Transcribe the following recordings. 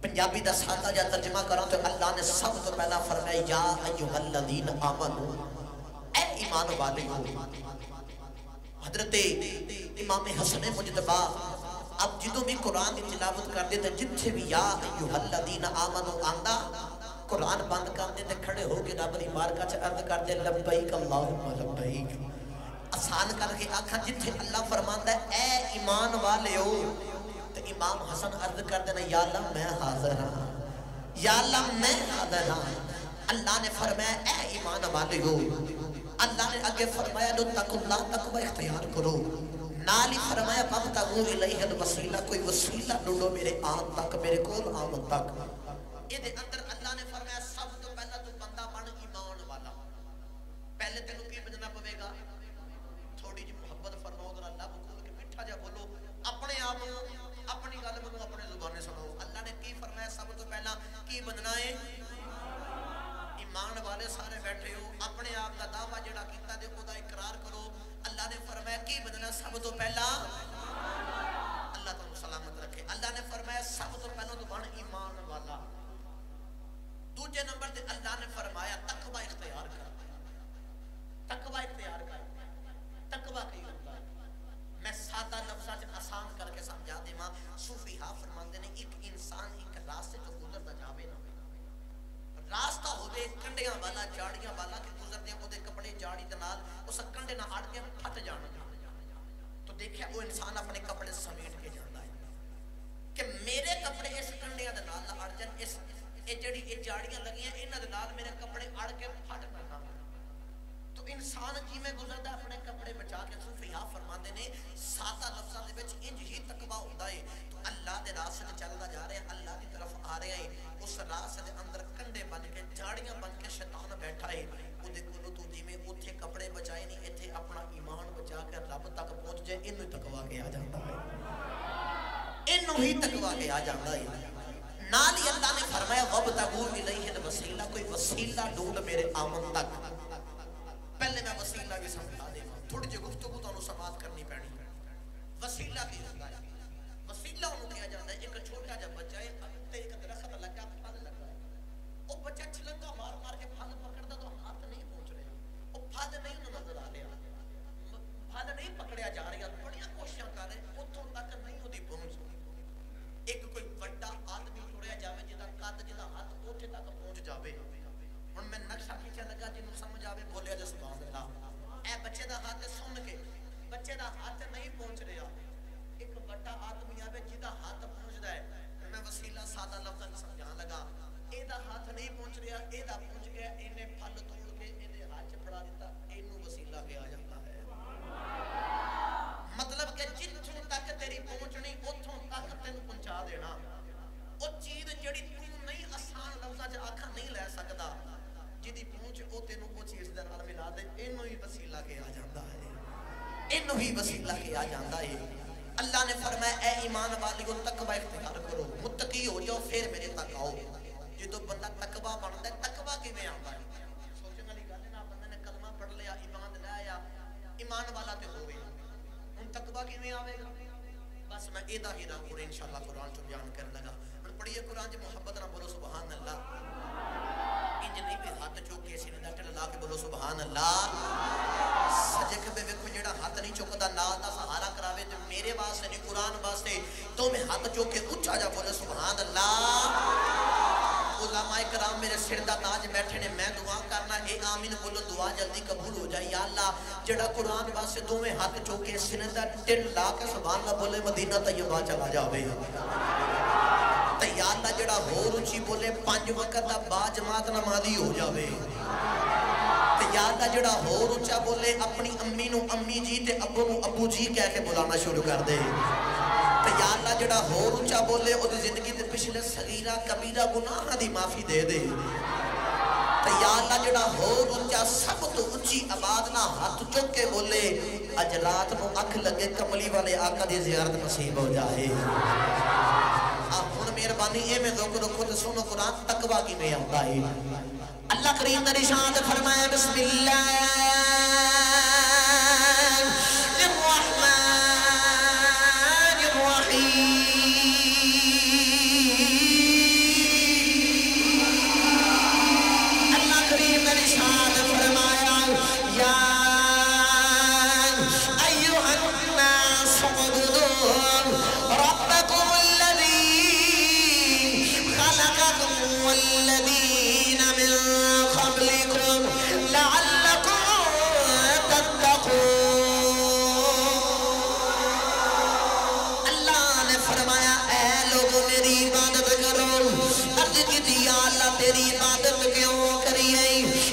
پنجابی دا سادہ جا ترجمہ کروں تو اللہ نے سب تو پہلا فرمایا یا ایھا الذین آمنو اے ایمان والے ہو. حضرت امام حسن مجتبی اب جدوں بھی قرآن کی تلاوت کرتے تھے جتھے بھی یا ایھا الذین آمنو آندا قرآن بند کرتے تھے کھڑے ہو کے رب دی بارگاہ چ عرض کرتے لبیک اللہم لبیک. آسان کر کے آکھاں جتھے اللہ فرماندا ہے اے ایمان والے ہو تو امام حسن عرض کر دینا یا اللہ میں حاضر ہاں یا اللہ میں حاضر ہاں. اللہ نے فرمایا اے ایمان والے ہو. اللہ نے آگے فرمایا لتقوا اللہ تقوی اختیار کرو. نال ہی فرمایا فابتغوا الیہ الوسیلہ کوئی وسیلہ ڈھونڈو میرے آن تک میرے کول آمد تک. یہ دے اندر اللہ نے فرمایا سب تو پہلا تو بندہ بن ایمان والا. پہلے تینوں کی بننا پوے گا تھوڑی جی محبت فرماؤ ذرا لب کھول کے میٹھا جا بولو اپنے آپ اپنی گل منو اپنے زبانے سنو. اللہ نے کی فرمایا سب تو پہلا کی بننا ہے ایمان والے سارے بیٹھے ہو اپنے آپ کا دعویٰ جڑا کیتا دے خدا اقرار کرو. اللہ نے فرمایا کی بننا سب تو پہلا اللہ تعالیٰ سلامت رکھے. اللہ نے فرمایا سب تو پہلا تو بن ایمان والا. دوجے نمبر تے اللہ نے فرمایا تقوی اختیار کر. تقوی اختیار کر. تقوی کی ہوتا ہے میں سادہ لفظاں آسان کر کے سمجھا دے ماں. صوفی ہاں فرماندے نے ایک انسان ایک راستے جو گزرتا جاوے نا راستہ ہوئے کنڈیاں والا جاڑیاں والا کہ گزرتے ہیں وہ دے کپڑے جاڑی دنال اس کنڈے نہ اڑ کے پھٹ جانا تو دیکھیں وہ انسان اپنے کپڑے سمیٹ کے جاتا ہے کہ میرے کپڑے اس کنڈیاں دنال نہ اڑ جن اس جڑی یہ جاڑیاں لگیاں انہاں دنال میرے کپڑے اڑ کے پھٹ نہ. تو انسان جی میں گزردا اپنے کپڑے بچا کے صوفی ہاں فرماندے نے سادہ لفظاں دے وچ انج ہی تقوی ہوندا ہے. تو اللہ دے راستے تے چلدا جا رہے ہیں اللہ دی طرف آ رہے ہیں اس راستے دے اندر کنڈے بن کے جھاڑیاں بن کے شیطان بیٹھا ہے او دے کولوں تو جویں اوتھے کپڑے بچائے نہیں ایتھے اپنا ایمان بچا کے رب تک پہنچ جائے اینوں تقوی کہا جاندا ہے. اینوں ہی تقوی کہا جاندا ہے. نال ہی اللہ نے فرمایا وابتغوا الیہ الوسیلہ کوئی وسیلہ ڈھونڈ میرے آمد تک. پہلے میں وسیلہ بھی سمجھا دے تھوڑی جی گفتگو تانوں سماعت کرنی پینی. وسیلہ کی ہوتا ہے وسیلہ انہوں کیا جاتا ہے ایک چھوٹا جب بچہ ہے تے ایک درخت لگا پھل لگا ہے وہ بچہ چھلنگا مار مار کے پھل پکڑتا تو ہاتھ نہیں پہنچ رہا وہ پھل نہیں نظر آ رہا پھل نہیں پکڑیا جا رہا بڑی کوششاں کر رہے اتوں تک نہیں ہوتی پہنچ. ایک کوئی بڑا آدمی ٹریا جاوے جہاں قد جہاں ہاتھ اوتھے تک پہنچ جاوے. ہن میں نقشہ کھینچا لگا جنوں سمجھ آوے بولیا جا سبحان اللہ. اے بچے دا ہاتھ سن کے بچے دا ہاتھ نہیں پہنچ رہا ایک بڑا آدمی آوے جہاں ہاتھ پہنچدا ہے. میں وسیلہ سادہ لفظ سمجھان لگا اے دا ہاتھ نہیں پہنچ رہا اے دا پہنچ گیا اینے پھل توڑ کے اینے ہاتھ پھڑا دیتا اینوں وسیلہ کہا جاتا ہے. مطلب کہ جتھوں تک تیری وہ تینوں وہ چیز دے نال ملا دے اینو ہی وسیلہ کہا جاندا ہے اینو ہی وسیلہ کہا جاندا ہے اللہ نے فرمایا اے ایمان والیو تقوی اختیار کرو متقی ہو جاؤ پھر میرے تک آؤ جدوں بندہ تقوی بندا ہے تقوی کیویں آندا ہے سوچن والی گل ہے نا بندے نے کلمہ پڑھ لیا ایمان لے آیا ایمان والا تے ہوے ہن تقوی کیویں آوے گا بس میں ادا ہی نہ پورے انشاءاللہ قرآن چ بیان کرنے لگا ہن پڑھیے قرآن چ محبت نہ بولو سبحان اللہ انج نہیں پہ ہاتھ چوک کے سینے دا ٹل لا کے بولو سبحان اللہ سجے کبے ویکھو جیڑا ہاتھ نہیں چوکدا نال دا سہارا کراوے تے میرے واسطے نہیں قرآن واسطے تو میں ہاتھ چوک کے اونچا جا بولے سبحان اللہ علماء کرام میرے سر دا تاج بیٹھے نے میں دعا کرنا اے آمین بولو دعا جلدی قبول ہو جائے یا اللہ جڑا قرآن واسطے دو میں ہاتھ چوک کے سینے دا ٹل لا کے سبحان اللہ بولے مدینہ طیبہ چلا جاوے تے یا اللہ جڑا ہور اونچی بولے 5 وقت دا با جماعت نمازی ہو جاوے تے یا اللہ جڑا ہور اونچا بولے اپنی امی نو امی جی تے ابو نو ابو جی کہہ کے بلانا شروع کر دے تے یا اللہ جڑا ہور اونچا بولے او دی زندگی تے پچھلے صغیرہ کبیرہ گناہ دی معافی دے دے تے یا اللہ جڑا ہور اونچا سب تو اونچی آواز نہ ہاتھ چوک کے بولے اج رات نو اکھ لگے کملی والے آقا دی زیارت نصیب ہو جائے ہن مہربانی اے میں ذوق رکھو تے سنو قرآن تقوی کی میں آتا ہے اللہ کریم نے ارشاد فرمایا بسم اللہ الرحمن الرحیم اللہ کریم نے ارشاد فرمایا یا ایھا الناس اعبدوا ربکم والذين من قبلكم لعلكم تتقون اللہ نے فرمایا اے لوگوں میری عبادت کرو عرض کی دیا اللہ تیری عبادت کیوں کری ہے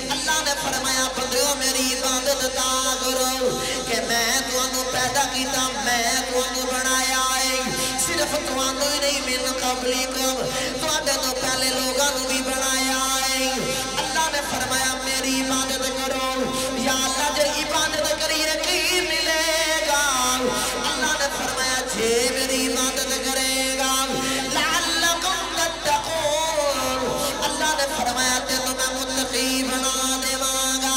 اللہ نے فرمایا بندیوں میری عبادت تا کرو کہ میں تانوں پیدا کیتا میں تانوں بنایا ہے صرف تانوں ہی نہیں من قبلکم تواڈے تو پہلے لوگاں نوں بھی بنایا ہے اللہ نے فرمایا میری عبادت کرو یا اللہ جے عبادت کریے کی ملے گا اللہ نے فرمایا جے میری عبادت کرے گا لعلکم تتقون اللہ نے فرمایا تینوں میں متقی بنا دیواں گا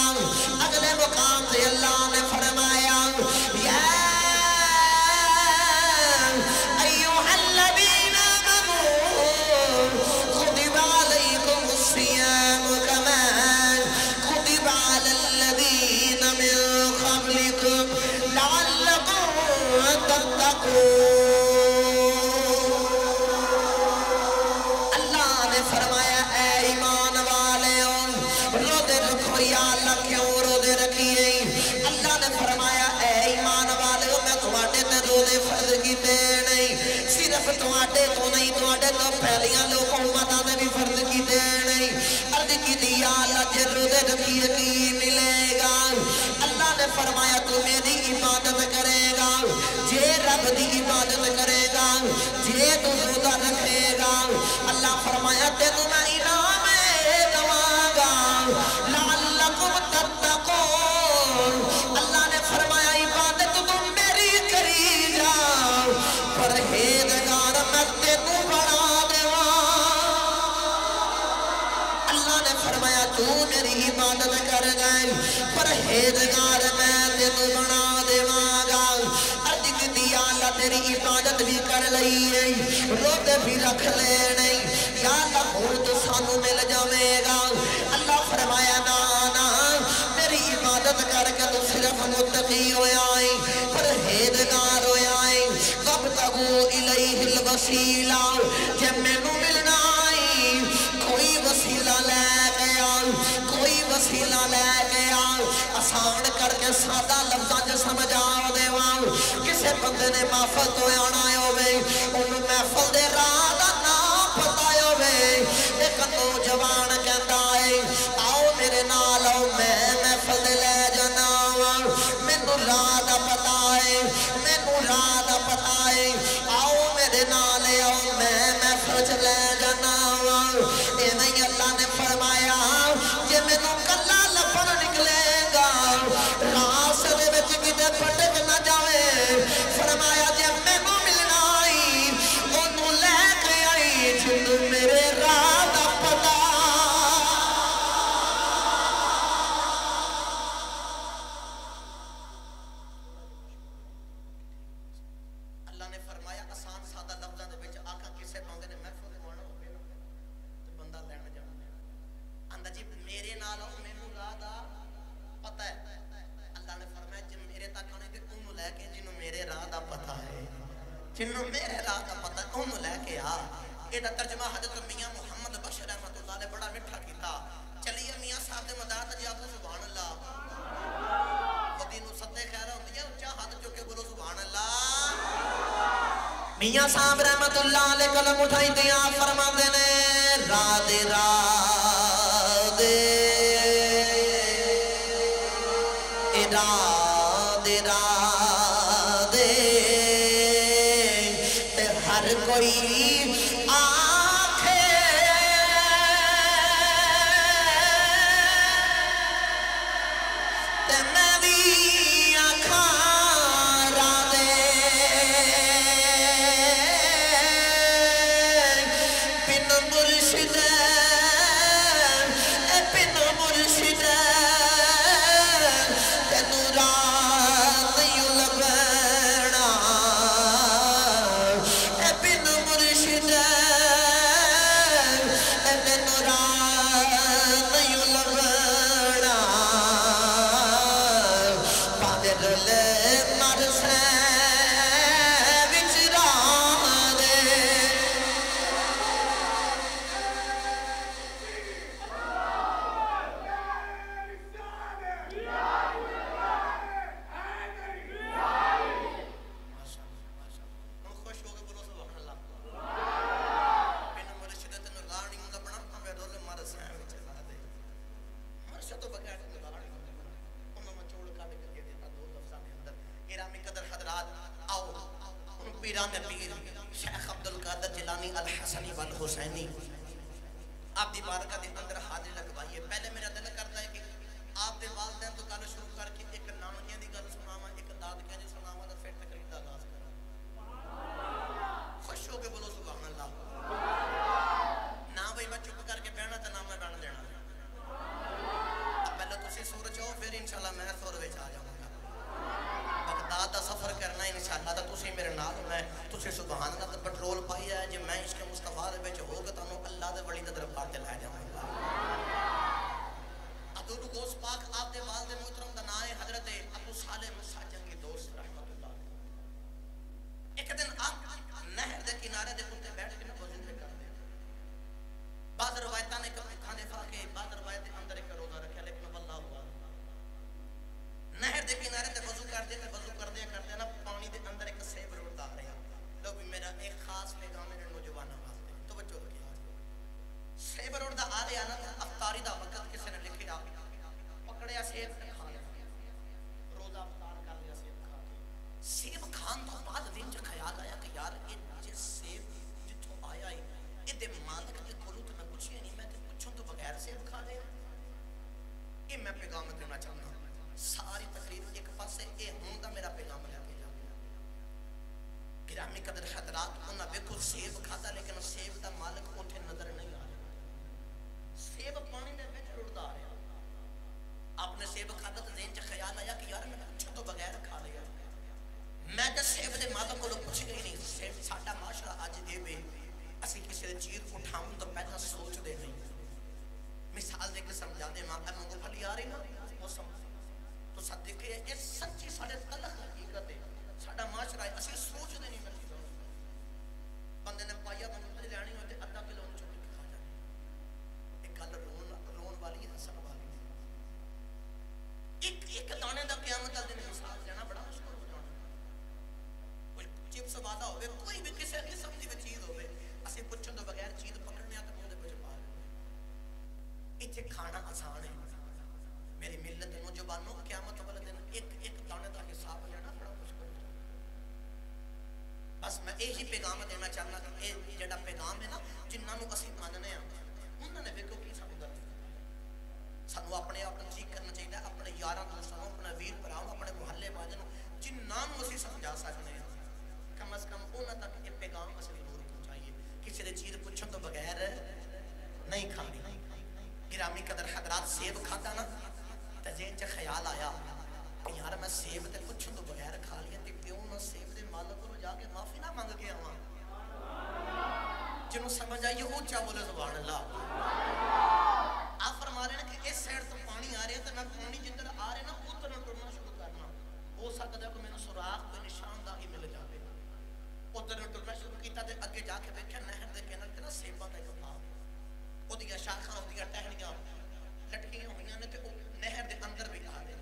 اگلے مقام سے اللہ نے فرمایا یا اللہ نے فرمایا اے ایمان والےوں روزے رکھو یا اللہ کیوں روزے رکھیے اللہ نے فرمایا اے ایمان والےوں میں تمہارے تے روزے فرض کیتے نہیں صرف تمہارے تو نہیں تمہارے تو پہلیاں لوگ امتاں نے بھی فرض کیتے نہیں عرض کی دیا اللہ جے روزے رکھیے کی ملے گا اللہ نے فرمایا تو میری عبادت کرے گا جے رب دی عبادت کرے گا جے تو روزہ رکھے گا اللہ فرمایا تینوں میں انعام دواں گا لعلکم تتقون اللہ نے فرمایا عبادت تم میری کری جا پرہیزگار میں تینوں بنا دیواں اللہ نے فرمایا تو میری عبادت کر گئے پرہیزگار میں تینوں بنا دیواں گا تیری عبادت بھی کر لئی ہے روزے بھی رکھ لینے یا اللہ ہور تو سانو مل جاوے گا اللہ فرمایا نا میری عبادت کر کے تو صرف متقی ہویا ہے پرہیزگار ہویا ہے وابتغوا الیہ الوسیلہ جب مینوں ملنا ہے کوئی وسیلہ لے کے آ کوئی وسیلہ لے کے آ آسان کر کے سادہ لفظاں جو سمجھا دیواں کسے بندے نے محفل تو آنا ہوئے انہوں محفل دے راہ دا نام پتا ہوئے ایک نوجوان کہندا ہے آؤ میرے نال آؤ میں محفل دے لے جانا مینوں راہ دا پتا ہے مینوں راہ دا پتا ہے آؤ میرے نال آؤ میں محفل چ لے جانا ایویں اللہ نے فرمایا جے مینوں کلا راہ دا پتہ ہے اللہ نے فرمایا جن میرے تک آنے تے انہوں لے کے جنہوں میرے راہ دا پتہ ہے جنہوں میرے راہ دا پتہ ہے انہوں لے کے آ یہ دا ترجمہ حضرت میاں محمد بشر احمد اللہ نے بڑا مٹھا کیتا چلیے میاں صاحب دے مدار تے جاؤ سبحان اللہ خودی نو صدے خیر ہوندی ہے اونچا ہاتھ چک کے بولو سبحان اللہ میاں صاحب رحمت اللہ علیہ قلم اٹھائی دیا فرماندے نے راہ دے تے ہر کوئی آنکھے تے میں بھی آنکھاں راہ دے بن مرشد بن مرشد تینوں راہ نہیں لبنا بن مرشد تینوں راہ نہیں لبنا پادر لے مر سے وچ راہ دے خوش ہو کے بولو سبحان اللہ بن مرشد تینوں راہ نہیں لبنا پادر لے مر سے وچ راہ دے مرشد تو بغیر تینوں راہ نہیں لبنا انہوں نے چھوڑ کر کے دیتا دو لفظاں دے اندر گرامی قدر حضرات آؤ ان پیران پیر شیخ عبدالقادر جیلانی الحسنی والحسینی آپ دی بارگاہ دے اندر حاضری لگوائیے پہلے میرا دل کرتا ہے کہ آپ دے والدین تو گل شروع کر کے ایک نانکیاں دی گل سناواں ایک دادکیاں دی سناواں تے پھر تقریر دا آغاز کراں خوش ہو کے بولو سبحان اللہ نہ بھئی میں چپ کر کے بہنا تے نہ میں بن دینا پہلے تسی سور چاہو پھر انشاءاللہ میں سور وچ آ جاواں گا بغداد دا سفر کرنا انشاءاللہ تے تسی میرے نال ہونا ہے تسی سبحان اللہ تے پٹرول پائی ہے جے میں عشق مصطفیٰ دے وچ ہو کے تانوں اللہ دے ولی دے دربار تے لے جاواں گا عبدال غوث پاک آپ دے والد محترم دا نام ہے حضرت ابو صالح موسیٰ جنگی دوست رحمت اللہ ایک دن آپ نہر دے کنارے دے کتے بیٹھ کے وضو پہ کر دے بعض روایتاں نے کبھی کھانے پھاکے بعض روایت اندر ایک روزہ رکھا لیکن واللہ ہوا نہر دے کنارے تے وضو کر دے تے وضو کر دے نا پانی دے اندر ایک سیب روڑ دا رہا لو بھی میرا ایک خاص پیغام میرے نوجوانوں واسطے توجہ رکھیں سیب روڑ دا آ رہا نا افطاری دا وقت کسی نے لکھیا پکڑیا سیب تے کھا لیا روزہ افطار کر لیا سیب کھا کے سیب کھان تو بعد دن چ خیال آیا کہ یار یہ جس سیب جتھوں آیا ہے یہ دے مالک دے کولوں تے میں پوچھیا نہیں میں تے پوچھوں تو بغیر سیب کھا لیا یہ میں پیغام دینا چاہتا ہوں ساری تقریر ایک پاسے اے ہوں دا میرا پیغام لے کے جاؤں گرامی قدر حضرات انہاں بالکل سیب کھاتا لیکن سیب دا مالک اوتھے نظر نہیں آ رہا سیب پانی دے وچ رڑدا آ رہا آپ نے سیب کھاتا تو ذہن چ خیال آیا کہ یار میں پوچھوں تو بغیر کھا لیا میں تے سیب دے مالک کولوں پوچھ گئی نہیں سیب ساڈا معاشرہ اج اے وے اسی کسی دے چیز اٹھاؤں تو پہلا سوچ دے نہیں مثال دے کے سمجھا دے ماں مونگو پھلی آ رہی نا موسم تو صدقے یہ سچی ساڑھے تلخ حقیقت ہے ساڑھا معاشرہ ہے اسی سوچ دے نہیں ملتی بندے نے پایا مونگو پھلی لینی ہوتے ادھا کلو ان چھوٹی کھا جانے ایک گل رون والی ہے ہسن والی ایک دانے دا قیامت دل دن مثال دینا بڑا مشکل ہو جانا کوئی چپس والا ہوئے کوئی بھی کسی قسم دی چیز ہوئے اسی پوچھن تو بغیر چیز پکڑنے آتا مجھے کچھ پا لیں اتھے کھانا آسان ہے میری ملت نوجوانوں قیامت والے دن ایک دانے دا حساب لینا بڑا مشکل ہے بس میں یہی پیغام دینا چاہنا کہ یہ جڑا پیغام ہے نا جنہاں نو اسی ماننے ہیں انہوں نے ویکھو کی سانو گل سانو اپنے آپ کو ٹھیک کرنا چاہیے اپنے یاراں دوستاں اپنے ویر بھراواں اپنے محلے والوں جنہاں نو اسی سمجھا سکتے ہیں کم از کم انہاں تک یہ پیغام اسی ضرور پہنچائیے کسی نے چیز پوچھن تو بغیر نہیں کھانی گرامی قدر حضرات سیب کھاتا نا تے ذہن چ خیال آیا کہ یار میں سیب تے کچھ تو بغیر کھا لیا تے کیوں نہ سیب دے مالک کو جا کے معافی نہ مانگ کے آواں جنوں سمجھ آئی اونچا بولے سبحان اللہ آپ فرما رہے ہیں کہ اس سائڈ تو پانی آ رہا میں پانی جدھر آ رہے نا ادھر ٹرنا شروع کرنا ہو سکتا ہے کہ میرے سوراخ کوئی نشان دا ہی مل جائے ادھر ٹرنا شروع کیتا تے اگے جا کے دیکھا نہر دے کنارے تے نا سیباں دا ایک باغ اودیاں شاخاں اودیاں ٹہنیاں لٹکیاں ہوئیاں نے تے او نہر دے اندر بھی آ رہے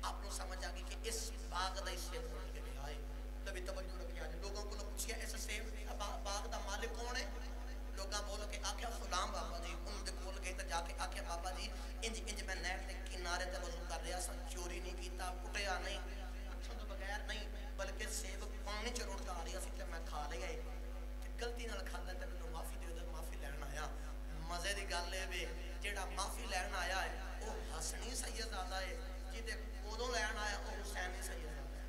آپ کو سمجھ آ گئی کہ اس باغ دا سیب توڑ کے لے آئے تبھی توجہ رکھیا جائے لوگوں کو پوچھیا اس سیب باغ دا مالک کون ہے لوگاں بول کے آکھیا فلاں بابا جی ان دے کول گئے تے جا کے آکھیا بابا جی انج میں نہر دے کنارے تے وضو کر رہا سا چوری نہیں کیتا کٹیا نہیں اچھوں تو بغیر نہیں بلکہ سیب پانی چ رڑتا آ رہا سی تے میں کھا لیا تے غلطی نال کھادا تے مینوں معافی دے دے معافی لین آیا مزے دی گل اے وے جیڑا معافی لین آیا ہے او حسنی سیدزادہ ہے جے کولوں لین آیا او حسینی سیدزادہ ہے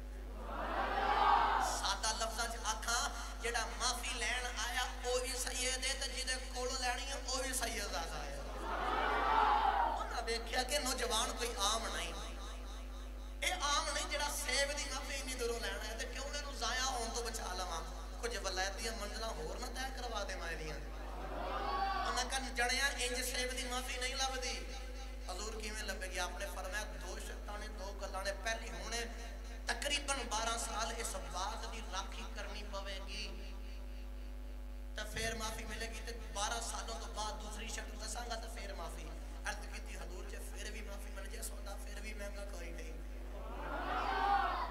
سادہ لفظاں وچ آکھاں جیڑا معافی لین آیا او بھی سید ہے تے جے کولوں لینی ہے او بھی سیدزادہ ہے دیکھیا کہ نوجوان کوئی عام نہیں اے عام نہیں جڑا سیب دی معافی اتنی دوروں لینا ہے تے کیوں انہوں ضائع ہون تو بچا لواں کچھ ولایت دیاں منزلاں ہور نہ طے کروا دے میں دیاں انہاں کن جڑیاں انج سیب دی معافی نہیں لبدی حضور کیویں لبے گی آپ نے فرمایا دو شرطاں نے دو گلاں نے پہلی ہونے تقریباً 12 سال اس باغ دی راکھی کرنی پوے گی تے پھر معافی ملے گی تے 12 سالوں تو بعد دوسری شرط دساں گا تے پھر معافی عرض کیتی حضور جے پھر بھی معافی مل جائے سودا پھر بھی مہنگا کوئی نہیں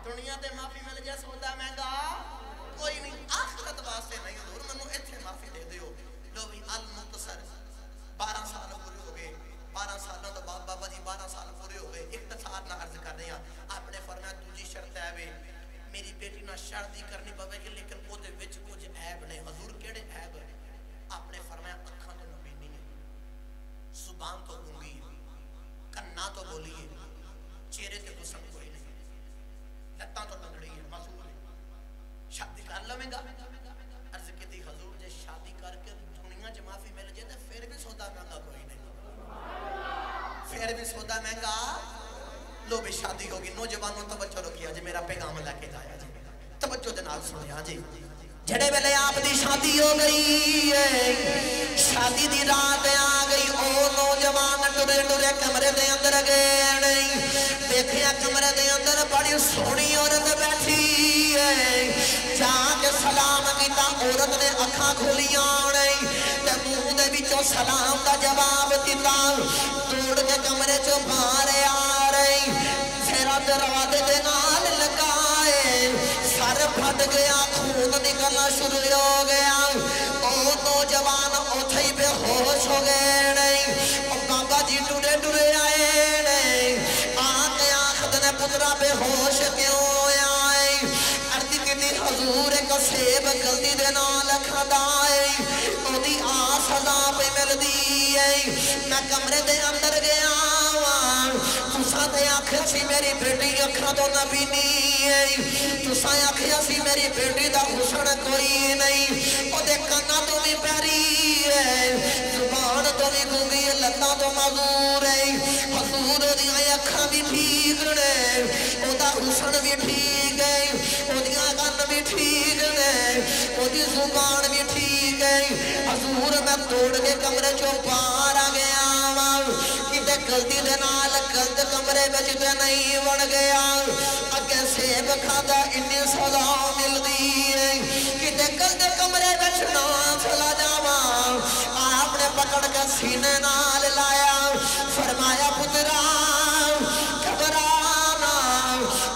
دنیا تے معافی مل جائے سودا مہنگا کوئی نہیں آخرت واسطے نہیں حضور منوں ایتھے معافی دے دیو لو بھی المختصر 12 سال پورے ہو گئے 12 سالوں تو بعد بابا جی 12 سال پورے ہو گئے اختصار نہ عرض کر رہے ہیں آپ نے فرمایا دوسری شرط ہے وے میری بیٹی نہ شادی کرنی پوے گی لیکن او دے وچ کچھ عیب نہیں حضور کیڑے عیب آپ نے فرمایا اکھاں تو نبینی ہے زبان تو گونگی کنا تو بولی ہے چہرے تے حسن کوئی نہیں لتاں تو لنگڑی ہے معصوم ہے شادی کر لویں گا عرض کیتی حضور جے شادی کر کے دنیا چ معافی مل جائے تے پھر بھی سودا مہنگا کوئی نہیں پھر بھی سودا مہنگا لو بھی شادی ہوگی نوجوانوں توجہ رکھیا جی میرا پیغام لے کے جایا جی توجہ دے نال سنیا جی جڑے ویلے آپ دی شادی ہو گئی ہے شادی دی رات آ گئی او نوجوان ٹرے ٹرے کمرے دے اندر گئے نہیں دیکھیا کمرے دے اندر بڑی سونی عورت بیٹھی ہے جا کے سلام کیتا عورت نے اکھاں کھولیاں نہیں تے منہ دے وچوں سلام دا جواب دتا توڑ کے کمرے چوں باہر آ رہی پھر دروازے دے نال لگائے سر پھٹ گیا خون نکلنا شروع ہو گیا او نوجوان اوتھے ہی بے ہوش ہو گئے نہیں او بابا جی ٹرے ٹرے آئے نہیں آکے آخد نے پترا بے ہوش کیوں آئے عرض کیتی حضور ایک سیب گلدی دے نال کھدا ہے او دی آس ادا پہ مل دی ہے میں کمرے دے اندر گیا تساں تے آکھیا سی میری بیٹی اکھاں تو نبینی ہے تساں آکھیا سی میری بیٹی دا حسن کوئی نہیں او دے کنا تو بھی پیری ہے زبان تو بھی گونگی ہے لتاں تو معذور ہے حضور دیاں اکھاں بھی ٹھیک نے او دا حسن بھی ٹھیک ہے او دیاں کن بھی ٹھیک نے او دی زبان بھی ٹھیک ہے حضور میں توڑ کے کمرے چوں باہر آ گیا کتے گلتی دے نال گلت کمرے بچتے نہیں بڑھ گیا اگے سیب کھادا انی سزا مل دی ہے کتے گلت کمرے بچنا چلا جاوا آپ نے پکڑ کے سینے نال لایا فرمایا پترا گھبرانا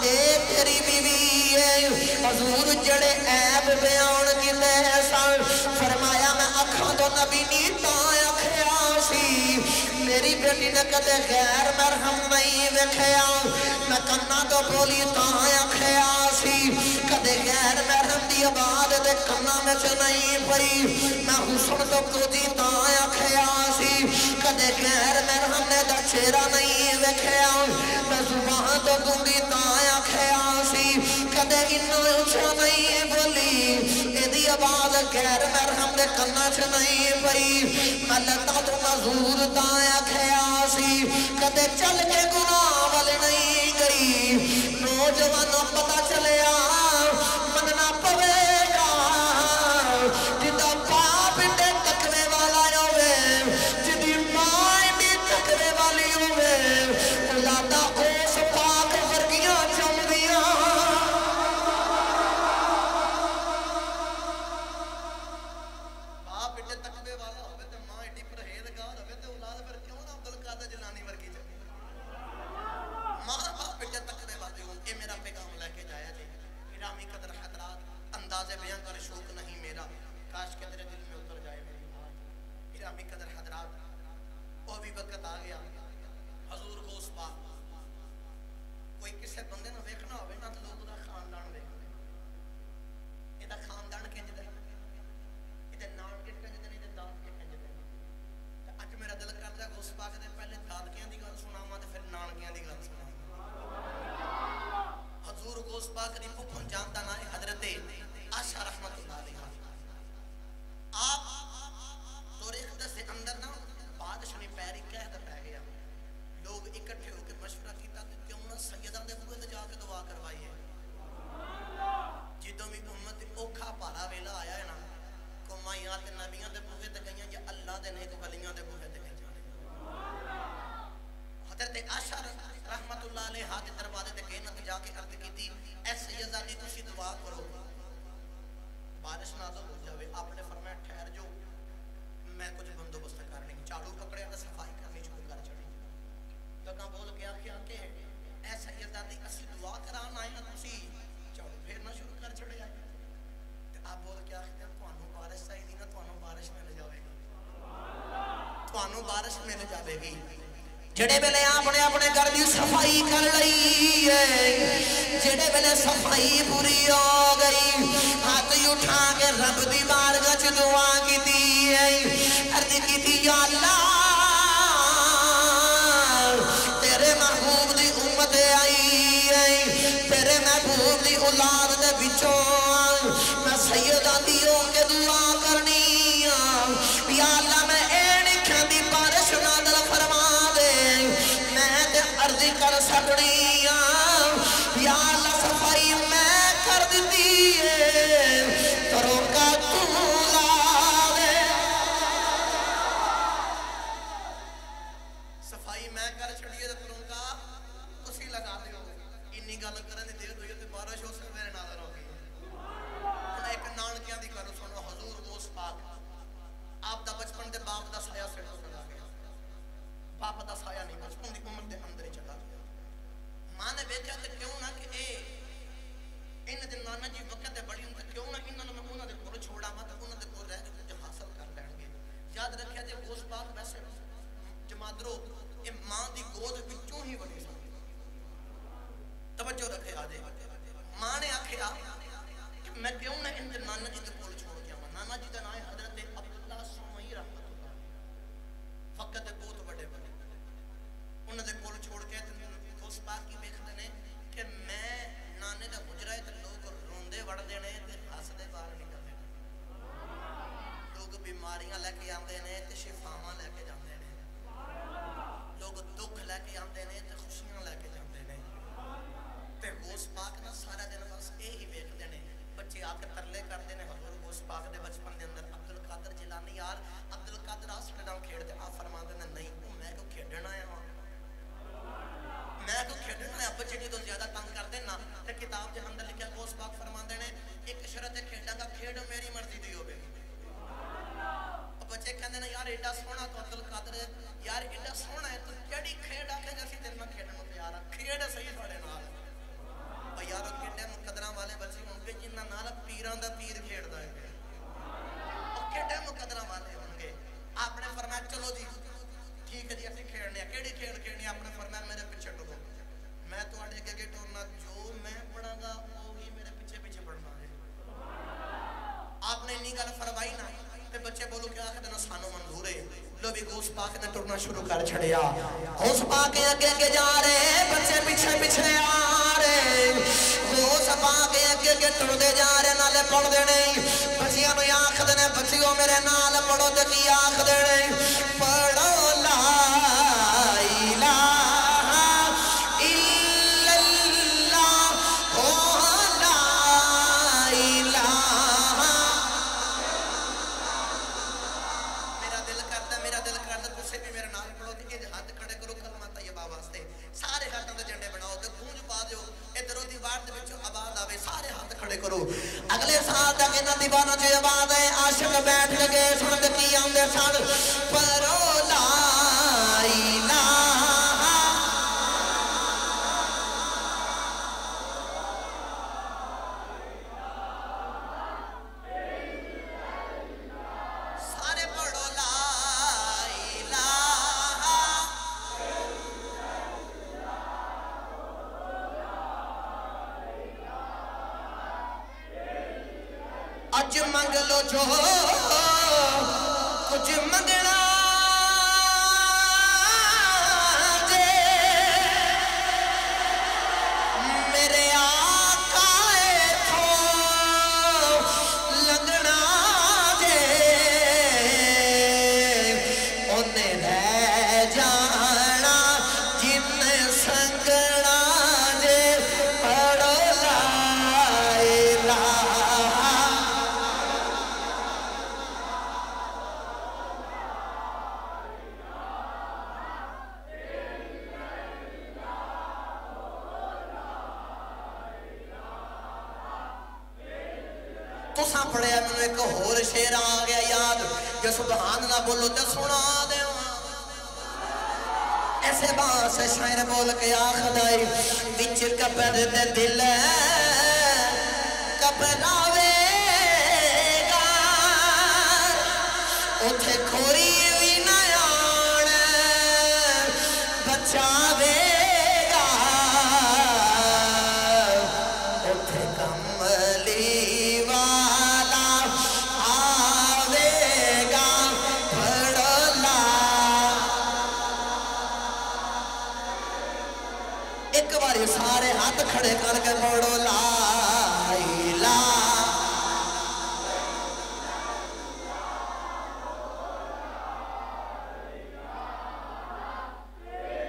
اے تیری بیوی ہے حضور جڑے عیب بیان کیتے سن فرمایا میں اکھاں تو نبی نیتا اکھیا سی میری بیٹی نے کدے غیر مرحم نہیں ویکھیا میں کنا تو بولی تاں اکھیا سی کدے غیر مرحم دی آواز دے کنا میں سے نہیں پئی میں حسن تو کدی تاں اکھیا سی کدے غیر مرحم نے دا چہرہ نہیں ویکھیا میں زبان تو گونگی تاں اکھیا سی کدے انو اچھا نہیں بولی ایدی آواز غیر مرحم دے کنا سے نہیں پئی میں لتا تو معذور تاں اکھیا سی کدے چل کے گناہ وال نہیں گئی نوجوانوں پتہ چلیا مننا پوے گا جدا باپ انڈے تکوے والا ہوئے جدی ماں انڈی تکوے والی ہوئے دا پیغام لے کے جایا جی گرامی قدر حضرات انداز بیان کر شوق نہیں میرا کاش کہ تیرے دل میں اتر جائے میری بات گرامی قدر حضرات وہ بھی وقت آ گیا حضور غوث پاک کوئی کسے بندے نہ ویکھنا ہوئے نہ تو لوگ دا خاندان ویکھنے یہ دا خاندان کنج دے یہ دے نام کے کنج دے یہ داد کے کنج دے اج میرا دل کرتا ہے غوث پاک دے پہلے دادکیاں دی گل سناواں تے پھر نانکیاں دی گل سناواں حضور غوث پاک دی پھپھن جان دا نام حضرت عائشہ رحمت اللہ علیہا آپ تاریخ دے اندر نا بادشاہ نے پیری قید پہ گیا لوگ اکٹھے ہو کے مشورہ کیتا کہ کیوں نہ سیدہ دے بوئے تے جا کے دعا کروائیے جدوں بھی امت اوکھا پارا ویلا آیا ہے نا قومائیاں تے نبیاں دے بوئے تے گئیاں یا اللہ دے نیک ولیاں دے بوئے تے گئیاں حضرت عائشہ رحمت اللہ علیہا دے دروازے تے گئے نہ جا کے عرض کیتی اے سیدہ دی تسی دعا کرو بارش نازل ہو جاوے آپ نے فرمایا ٹھہر جو میں کچھ بندوبست کرنے کی چالو پکڑے تے صفائی کرنی شروع کر چڑی لگا بول کے آخیا کہ اے سیدہ دی اسی دعا کران آئے نا تسی چالو پھیرنا شروع کر چڑے آئے تے آپ بول کے آخیا تانوں بارش چاہیے نا تانوں بارش مل جاوے گی تانوں بارش مل جاوے گی جڑے ویلے اپنے اپنے گھر دی صفائی کر لئی ہے جڑے ویلے صفائی پوری ہو گئی ہاتھ اٹھا کے رب دی بارگاہ وچ دعا کیتی ہے عرض کیتی یا اللہ تیرے محبوب دی امت آئی ہے تیرے محبوب دی اولاد دے وچوں میں سیدہ دی ہو کے دعا کرنی یا اللہ میں اینی کھندی بارش نازل فرما عرضی کر سکڑی یا اللہ صفائی میں کر دیتی ہے کرو کا تم لارے صفائی میں کر چھڑیے تو کروں کا اسی لگا دے ہو انی گل کرنے دے دو یہ بارش ہو سکتے میرے ناظر ہو گئی انہیں ایک نانکیاں دی کرو سنو حضور غوث پاک آپ دا بچپن دے باپ دا سایہ سے ہو چلا گیا باپ دا سایہ نہیں بچپن دی عمر دے اندر ہی چلا گیا ماں نے بیچا کہ کیوں نہ کہ ان دن نانا جی وقت دے بڑی ہوں کیوں نہ انہوں نے میں انہوں نے کول چھوڑا ماں تو انہوں نے کول رہ کے کچھ حاصل کر لیں گے یاد رکھیا جے غوث پاک ویسے جمادرو یہ ماں دی گود بچوں ہی بڑی سا توجہ رکھے آجے ماں نے آکھیا کہ میں کیوں نہ ان دن نانا جی دے کول چھوڑ گیا ماں نانا جی دا نام حضرت عبداللہ سمعی رحمت اللہ وقت دے بہت بڑے بڑے انہوں نے کول چھوڑ کے غوث پاک کی بیکھتے ہیں کہ میں نانے دا گجرائے تے لوگ روندے وڑ دینے تے ہس دے باہر نکل دینے لوگ بیماریاں لے کے آندے نے تے شفاواں لے کے جاندے نے لوگ دکھ لے کے آندے نے تے خوشیاں لے کے جاندے نے تے غوث پاک نہ سارا دن بس یہی ویکھدے نے بچے آ کے ترلے کرتے ہیں حضور غوث پاک دے بچپن دے اندر عبدالقادر جیلانی یار عبدالقادر آ سڑے نام کھیڑتے آپ فرما دینے نہیں میں کو کھیڑنا ہے میں تو کھیڑنا ہے بچے کی تو زیادہ تنگ کر دینا تے کتاب دے اندر لکھا غوث پاک فرما دینے ایک شرط کھیڑا کا کھیڑ میری مرضی دی ہوگی بچے کہندے نا یار ایڈا سونا تو عبدالقادر یار ایڈا سونا ہے تو کیڑی کھیڑ آ کے جیسی تیرے میں کھیڑنا تیار ہے کھیڑ صحیح ساڑے نال اور یارو کھیڑے مقدرہ والے بچے ہوں گے جنہ نال پیران دا پیر کھیڑ دا ہے اور کھیڑے مقدرہ والے ہوں گے آپ نے فرمایا چلو جی ٹھیک ہے جی اسی کھیڑنے ہیں کیڑی کھیڑ کھیڑنی آپ نے فرمایا میرے پیچھے ٹورو میں تو آڑے کے ٹورنا جو میں پڑھا گا وہی میرے پیچھے پیچھے پڑھنا ہے آپ نے انہی گل فرمائی نا تے بچے بولو کیا آخر دینا سانو منظور ہے لو بھی غوث پاک نے ٹورنا شروع کر چھڑیا غوث پاک اگے جا رہے بچے پیچھے پیچھے آ رہے غوث پاک اگے ٹر دے جا رہے نالے پڑھ دینے بچیاں نو آخ دینے بچیوں میرے نال پڑھو تے کی آخ دینے پڑھو لا الہ الا اللہ او لا الہ میرا دل کرتا تسے بھی میرے نال پڑھو تے یہ ہاتھ کھڑے کرو کلمہ طیبہ واسطے سارے ہاتھوں دے جھنڈے بناؤ تے گونج پا دیو ادھر دیوار دے وچوں آواز آوے سارے ہاتھ کھڑے کرو اگلے سال تک انہاں دیواناں چ آواز ہے عاشق بیٹھ لگے سن تے کی آندے سن پڑھو لا الہ اج منگ لو جو کچھ منگنا جے میرے آقا تھو لنگنا جے انہیں رہ جانا جن سنگنا جے پڑھو لا الہ تساں پڑھیا میں ایک اور شیر آ گیا یاد کہ سبحان اللہ بولو تے سنا دے ایسے باس شاعر بول کے آخدائی وچ قبر دے دل قبراوے گا اتھے کھوری وی نہ آن بچاوے گا اتھے کملی سارے ہاتھ کھڑے کر کے پڑھو لا الہ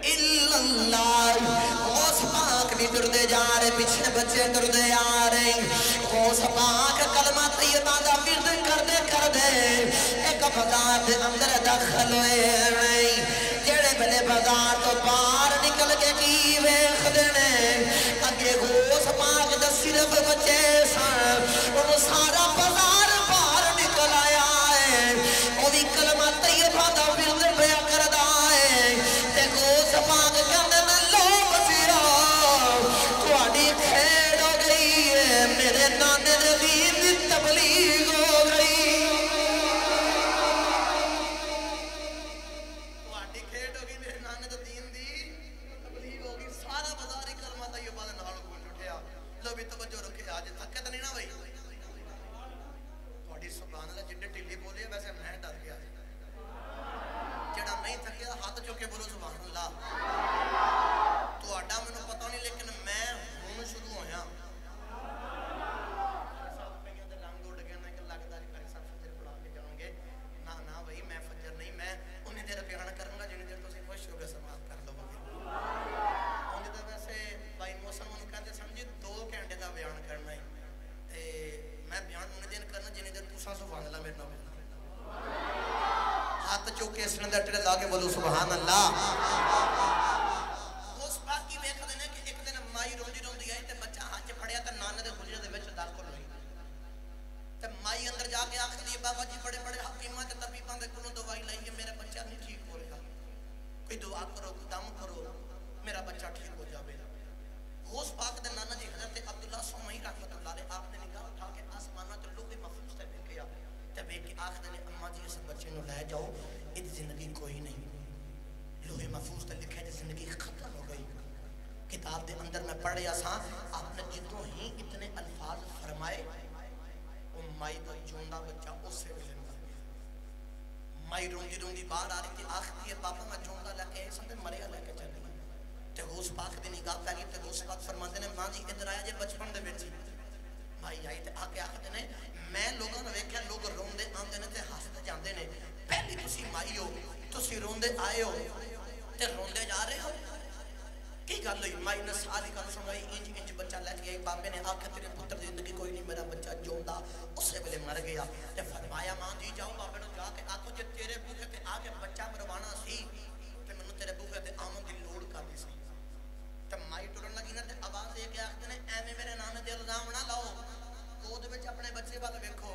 الا اللہ غوث پاک بھی ٹردے جا رہے پیچھے بچے ٹردے آ رہے غوث پاک کلمہ طیبہ دا ورد کردے ایک بازار دے اندر داخل ہوئے نہیں جڑے بلے بازار تو باہر نکل کے کی ویخ دینے اگے غوث پاک دا صرف بچے سن وہ سارا بازار باہر نکل آیا ہے وہ بھی کلمہ طیبہ دا ورد پیا کردہ ہے تے غوث پاک کہنے میں لو بچیرا تواڈی کھیڑ ہو گئی ہے میرے نانے دے دین دی تبلیغ ہو گئی بولو سبحان اللہ اس پاک کی ویکھ دینے کہ ایک دن مائی روندی آئی تے بچہ ہاتھ پھڑیا تے نانے دے حجرے دے وچ داخل ہوئی تے مائی اندر جا کے آکھ دی بابا جی بڑے بڑے حکیماں تے طبیباں دے کولوں دوائی لئی میرا بچہ نہیں ٹھیک ہو رہا کوئی دعا کرو کوئی دم کرو میرا بچہ ٹھیک ہو جاوے غوث پاک دے نانا جی حضرت عبداللہ سومئی رحمۃ اللہ علیہ آپ نے نگاہ اٹھا کے آسماناں تے لوح محفوظ تے ویکھیا تے ویکھ کے آکھ دے اماں جی اس بچے نو لے جاؤ اس زندگی کوئی نہیں لوح محفوظ تے لکھے جی زندگی ختم ہو گئی کتاب دے اندر میں پڑھ رہا سا آپ نے جتوں ہی اتنے الفاظ فرمائے وہ مائی کا جوندا بچہ اس سے زندہ مائی روندی باہر آ رہی تھی آخری ہے پاپا میں جوندا لے کے سمجھے مریا لے کے چلی تے غوث پاک دی نگاہ پہ گئی تے غوث پاک فرماندے نے ماں جی ادھر آیا جے بچپن دے وچ مائی آئی تے آ کے آکھدے نے میں لوگاں نوں ویکھیا لوگ روندے آندے نے تے ہسدے جاندے نے پہلی تسی مائی ہو تسی روندے آئے ہو تے روندے جا رہے ہو کی گل ہوئی مائی نے ساری گل سنائی انج بچہ لے کے بابے نے آکھیا تیرے پتر دی زندگی کوئی نہیں میرا بچہ جوندا اسے ویلے مر گیا تے فرمایا ماں جی جاؤ بابے نوں جا کے آکھو جے تیرے بوہے تے آ کے بچہ مروانا سی تے مینوں تیرے بوہے تے آمن دی لوڑ کردی سی تے مائی ٹرن لگی نا تے آواز دے کے آکھدے نے ایویں میرے نانے تے الزام نہ لاؤ گود وچ اپنے بچے ول ویکھو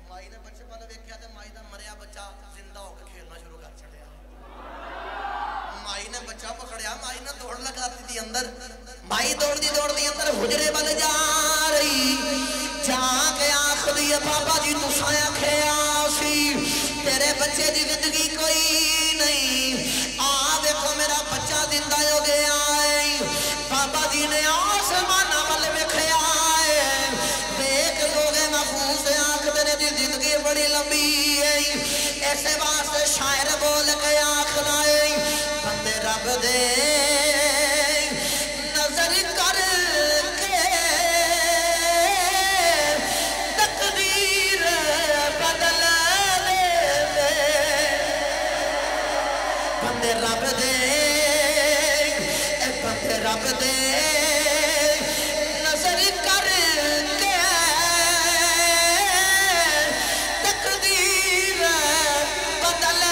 مائی نے بچے ول ویکھیا تے مائی دا مریا بچہ زندہ ہو کے کھیلنا شروع کر چھڑیا مائی نے بچہ پکڑیا مائی نے دوڑ لگا دی اندر مائی دوڑ دی اندر حجرے ول جا رہی جا کے آخری بابا جی تساں آکھیا سی تیرے بچے دی زندگی کوئی نہیں آ دیکھو میرا بچہ زندہ ہو گیا ہے بابا جی نے آسمان ول ویکھیا ہے دیکھ لوگ محفوظ آکھدے نے بڑی لمبی ہے ایسے واسطے شاعر بول کے آخنا ہے بندے رب دے نظر کر کے تقدیر بدل دے بندے رب دے بندے رب دے نظر کر کے تقدیر بدل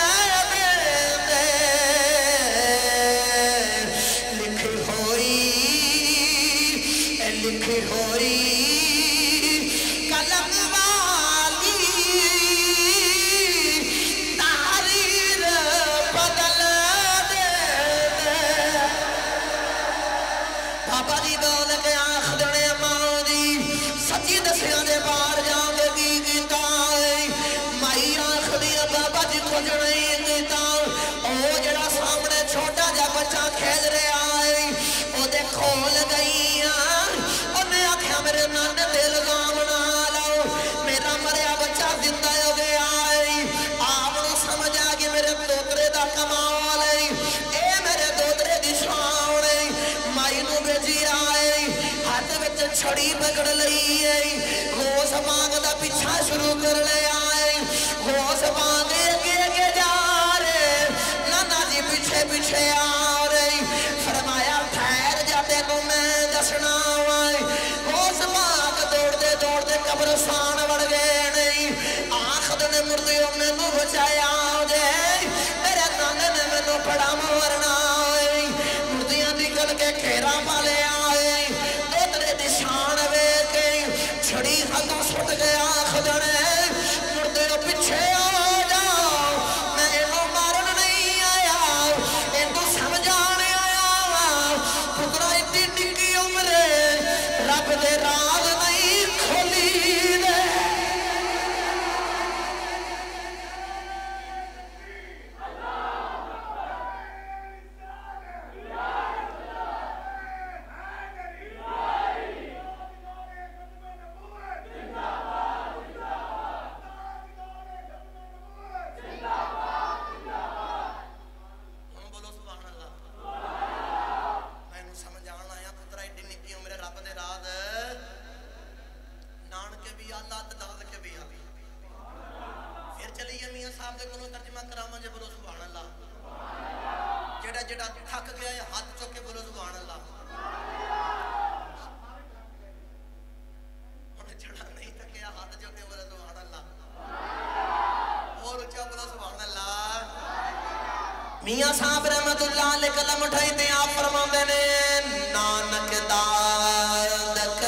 دے لکھی ہوئی قلم والی تحریر بدل دے بابا جی بول کے آخ دنے ماں جی سچی دسیاں دے باہر جاؤں گے کی کیتا مائی آخ دیا بابا جی کچھ نہیں کیتا او جڑا سامنے چھوٹا جا بچہ کھیل رہے آئے او دے کھول گئی انہیں آکھیا میرے نانے دے لگام نہ لاؤ میرا مریا بچہ زندہ ہو گیا آپ نو سمجھ آگی میرے دوترے دا کمال اے میرے دوترے دی شان مائی نو بھیجی آئے ہاتھ وچ چھڑی پکڑ لئی غوث پاک دا پیچھا شروع کر لے آئے غوث پاک اگے جا رہے نانا جی پیچھے پیچھے آ رہے فرمایا ٹھہر جا تینوں میں دسنا غوث پاک دوڑتے دوڑتے قبرستان وڑ گئے نہیں آخد نے مردیوں میں نو بچایا جائے میرے نانے نے میں نو پڑا مورنا مردیاں نکل کے کھیرا پالے آئے دوترے دی شان وے کے چھڑی ہاتھوں سٹ گیا خدنے مردیوں پیچھے آ جاؤ میں انہوں مارن نہیں آیا انہوں سمجھانے آیا پترہ اتنی نکی عمرے رب دے راز نہیں کھولی دے جڑا تھک گیا ہے ہاتھ چوکے بولو سبحان اللہ جڑا نہیں تھکیا ہاتھ چوکے بولو سبحان اللہ اور اچھا بولو سبحان اللہ میاں صاحب رحمت اللہ علیہ کلم اٹھائی تے آپ فرماندے نے نانک دادک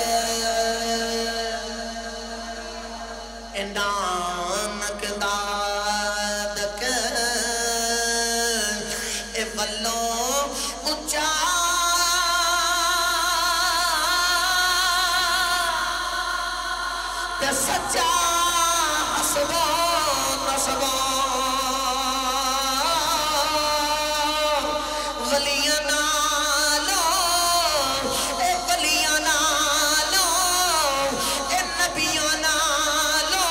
نانک دادک سچا حسبو نسبو ولیاں نالو اے ولیاں نالو اے نبیاں نالو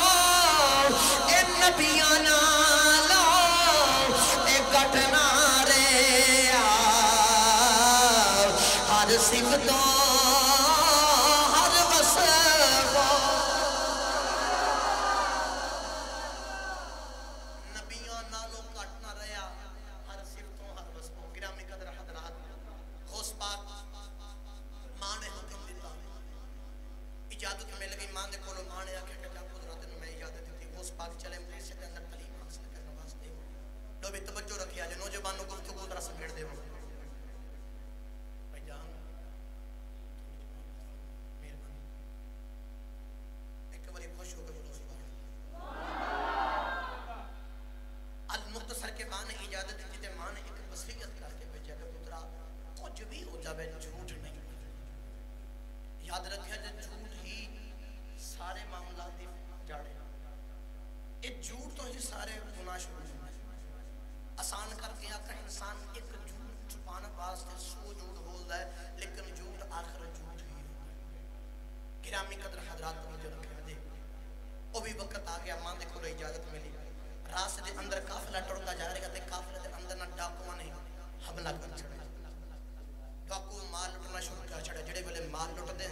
اے نبیاں نالو اے گھٹنا رے ہر صفتوں یاد رکھیں جو جھوٹ ہی سارے معاملات دی جاڑے ایک جھوٹ تو ہی سارے گناہ شروع ہیں آسان کر کے آتا ہے انسان ایک جھوٹ چھپانا واسطے 100 جھوٹ بولتا ہے لیکن جھوٹ آخر جھوٹ ہی ہے گرامی قدر حضرات توجہ رکھیں دے وہ بھی وقت آ گیا ماں کو اجازت ملی راس دے اندر قافلہ ٹرتا جا رہا تے قافلے دے اندر نہ ڈاکواں نے حملہ کر چھڑیا ڈاکو مال لٹنا شروع کر چھڑے جڑے ویلے مال لٹدے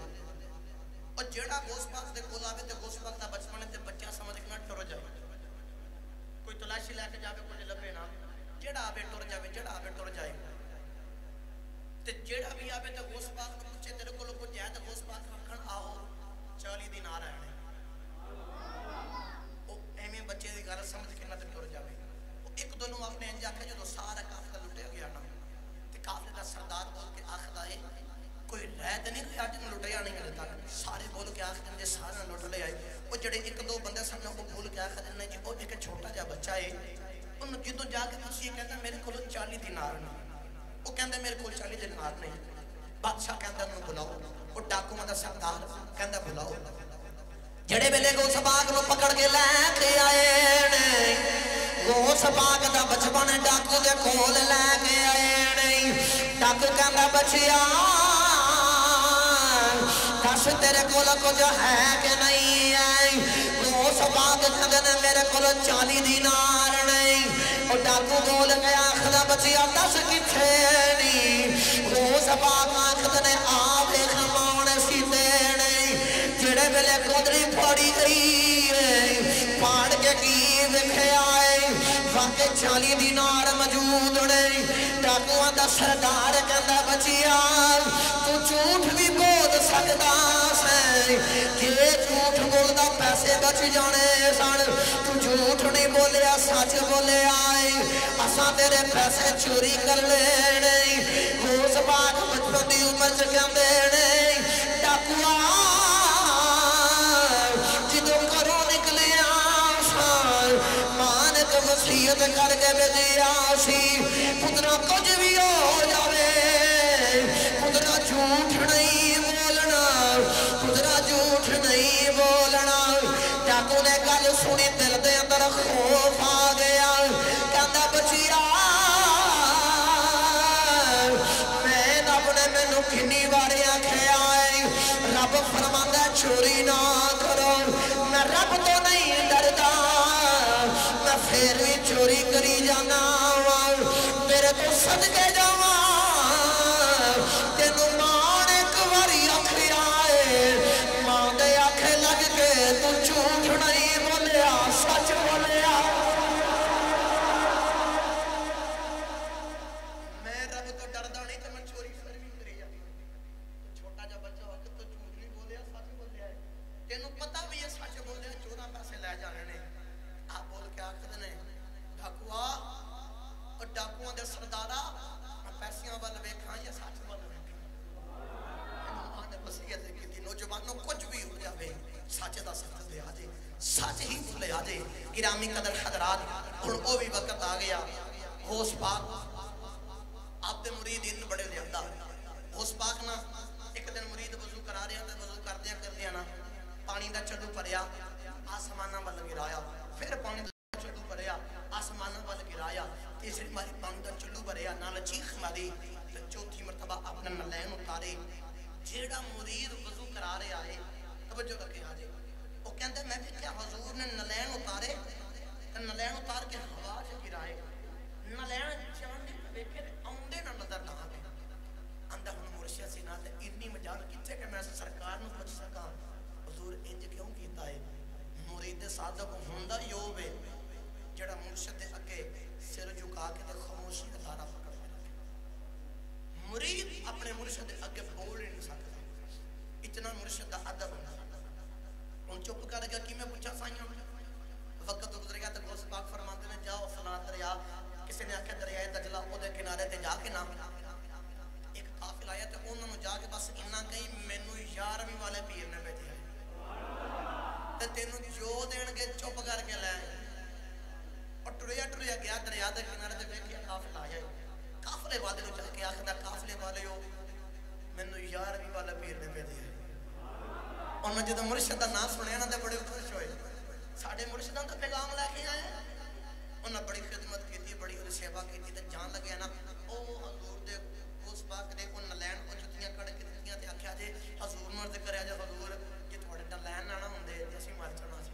اور جیڑا گوس پاک دے کول آوے تے گوس پاک دا بچپن تے بچہ سمجھ کے نہ ٹر جائے کوئی تلاشی لے کے جاوے کوئی لبے نہ جیڑا آوے ٹر جاوے جیڑا آوے ٹر جائے تے جیڑا بھی آوے تے گوس پاک نوں پوچھے تیرے کول کوئی جائے تے گوس پاک رکھن آؤ 40 دن آ رہے ہیں وہ ایویں بچے دی گل سمجھ کے نہ تے ٹر جاوے ایک دو نوں اپنے انج آکھے جدوں سارا قافلہ لٹیا گیا نا تے قافلے دا سردار بول کے آکھدا ہے کوئی رہت نہیں کہ اج لٹیا نہیں ہلے تک سارے بول کے آکھدے نے سارے لٹ لے آئے وہ جڑے ایک دو بندے سن وہ بول کے آکھدے نے جی وہ ایک چھوٹا جا بچہ ہے انہوں جدوں جا کے تسی کہندا میرے کول 40 دینار نہیں وہ کہندا میرے کول 40 دینار نہیں بادشاہ کہندا انہوں بلاؤ وہ ڈاکواں دا سردار کہندا بلاؤ جڑے ویلے گوس پاک نوں پکڑ کے لے کے آئے نے گوس پاک دا بچپن ڈاکو دے کول لے کے آئے نے ڈاکو کہندا بچیا دس تیرے کول کچھ ہے کہ نہیں ہے گوس پاک کہندے نے میرے کول 40 دینار نہیں اور ڈاکو کول گیا آکھدا بچیا دس کتھے نہیں گوس پاک آکھدے نے آ ویکھ ماون سی دینے جڑے ویلے کودری پھاڑی گئی پھاڑ کے کی ویکھیا ہے واقعی 40 دینار موجود نے ڈاکواں دا سردار کہندا بچیا تو جھوٹ بھی بول سکدا ہے کہ جھوٹ بولدا پیسے بچ جانے سن تو جھوٹ نہیں بولیا سچ بولیا اساں تیرے پیسے چوری کر لینے گوس پاک بچپن دی عمر چ کہندے نے ڈاکوا جدوں گھروں نکلیا ماں نے وصیت کر کے بھیجیا سی پترا کچھ بھی ہو جاوے پترا جھوٹ نہیں بولنا پترا جھوٹ نہیں بولنا ڈاکو نے گل سنی دل دے اندر خوف آ گیا کہندا بچیا میں رب نے مینوں کتنی واری آکھیا ہے رب فرماندا چوری نہ کرو میں رب تو نہیں ڈردا میں پھر بھی چوری کری جانا میرے تو صدقے جاواں تینوں ماں نے ایک واری آکھیا ہے ماں دے آکھے لگ کے تو جھوٹ نہیں بولیا سچ بولیا میں رب تو ڈردا نہیں تو میں چوری پھر بھی کری جاتی چھوٹا جا بچہ ہو تو جھوٹ نہیں بولیا سچ بولیا تینوں پتہ بھی ہے سچ بولیا 14 پیسے لے جانے نے آپ بول کے آکھدے نے ڈاکوا اور ڈاکواں دے سردارا میں پیسیاں وال ویکھاں یا سچ وال ویکھاں ماں نے وصیت کیتی نوجوانوں کچھ بھی ہو جاوے سچ دا ساتھ دے آ جے سچ ہی بولے آ جے گرامی قدر حضرات ہن او بھی وقت آ گیا غوث پاک آپ دے مرید ان بڑے زیادہ غوث پاک نا ایک دن مرید وضو کرا رہا تے وضو کردیا نا پانی دا چلو پھریا آسماناں ول گرایا پھر پانی دا چلو پھریا آسماناں ول گرایا تیسری باری پانی دا چلو بھریا نال چیخ ماری تے چوتھی مرتبہ اپنا نلین اتارے جیڑا مرید وضو کرا رہا ہے توجہ رکھے حاجی وہ کہندے میں دیکھیا حضور نے نلین اتارے تے نلین اتار کے ہوا چ گرائے نلین جان دی ویکھے اوندے نہ نظر نہ آوے اندر ہن مرشد سی نہ تے اتنی مجال کتے کہ میں سرکار نوں پوچھ سکاں حضور انج کیوں کیتا ہے مرید صادق ہوندا ہی ہوے جڑا مرشد دے اگے سر جھکا کے تے خاموشی دا دارا پکڑ کے رکھے مرید اپنے مرشد دے اگے بول نہیں سکدا اتنا مرشد دا ادب ہوندا ہن چپ کر گیا کہ میں پوچھا سائیاں وقت گزر گیا تے غوث پاک فرماندے نے جاؤ فلاں دریا کسی نے آکھیا دریائے دجلہ او دے کنارے تے جا کے نا ایک قافلہ آیا تے انہاں نوں جا کے بس اتنا کہیں مینوں 11ویں والے پیر نے بھیجیا تے تینوں جو دین گے چپ کر کے لے اور ٹریا گیا دریا دے کنارے تے ویکھیا قافلہ آیا قافلے والے نوں جا کے آکھدا قافلے والےو مینوں 11ویں والا پیر نے بھیجیا انہاں جدوں مرشد دا نام سنیا نا تے بڑے خوش ہوئے ساڈے مرشداں دا پیغام لے کے آئے انہاں بڑی خدمت کیتی بڑی اودی سیوا کیتی تے جان لگیا نا او حضور دے اس پاک دے ان لین کو جتیاں کڑ کے دتیاں تے آکھیا جے حضور نوں ذکر ہے جے حضور کہ تھوڑے نال لین نہ ہوندے تے اسی مر جانا سی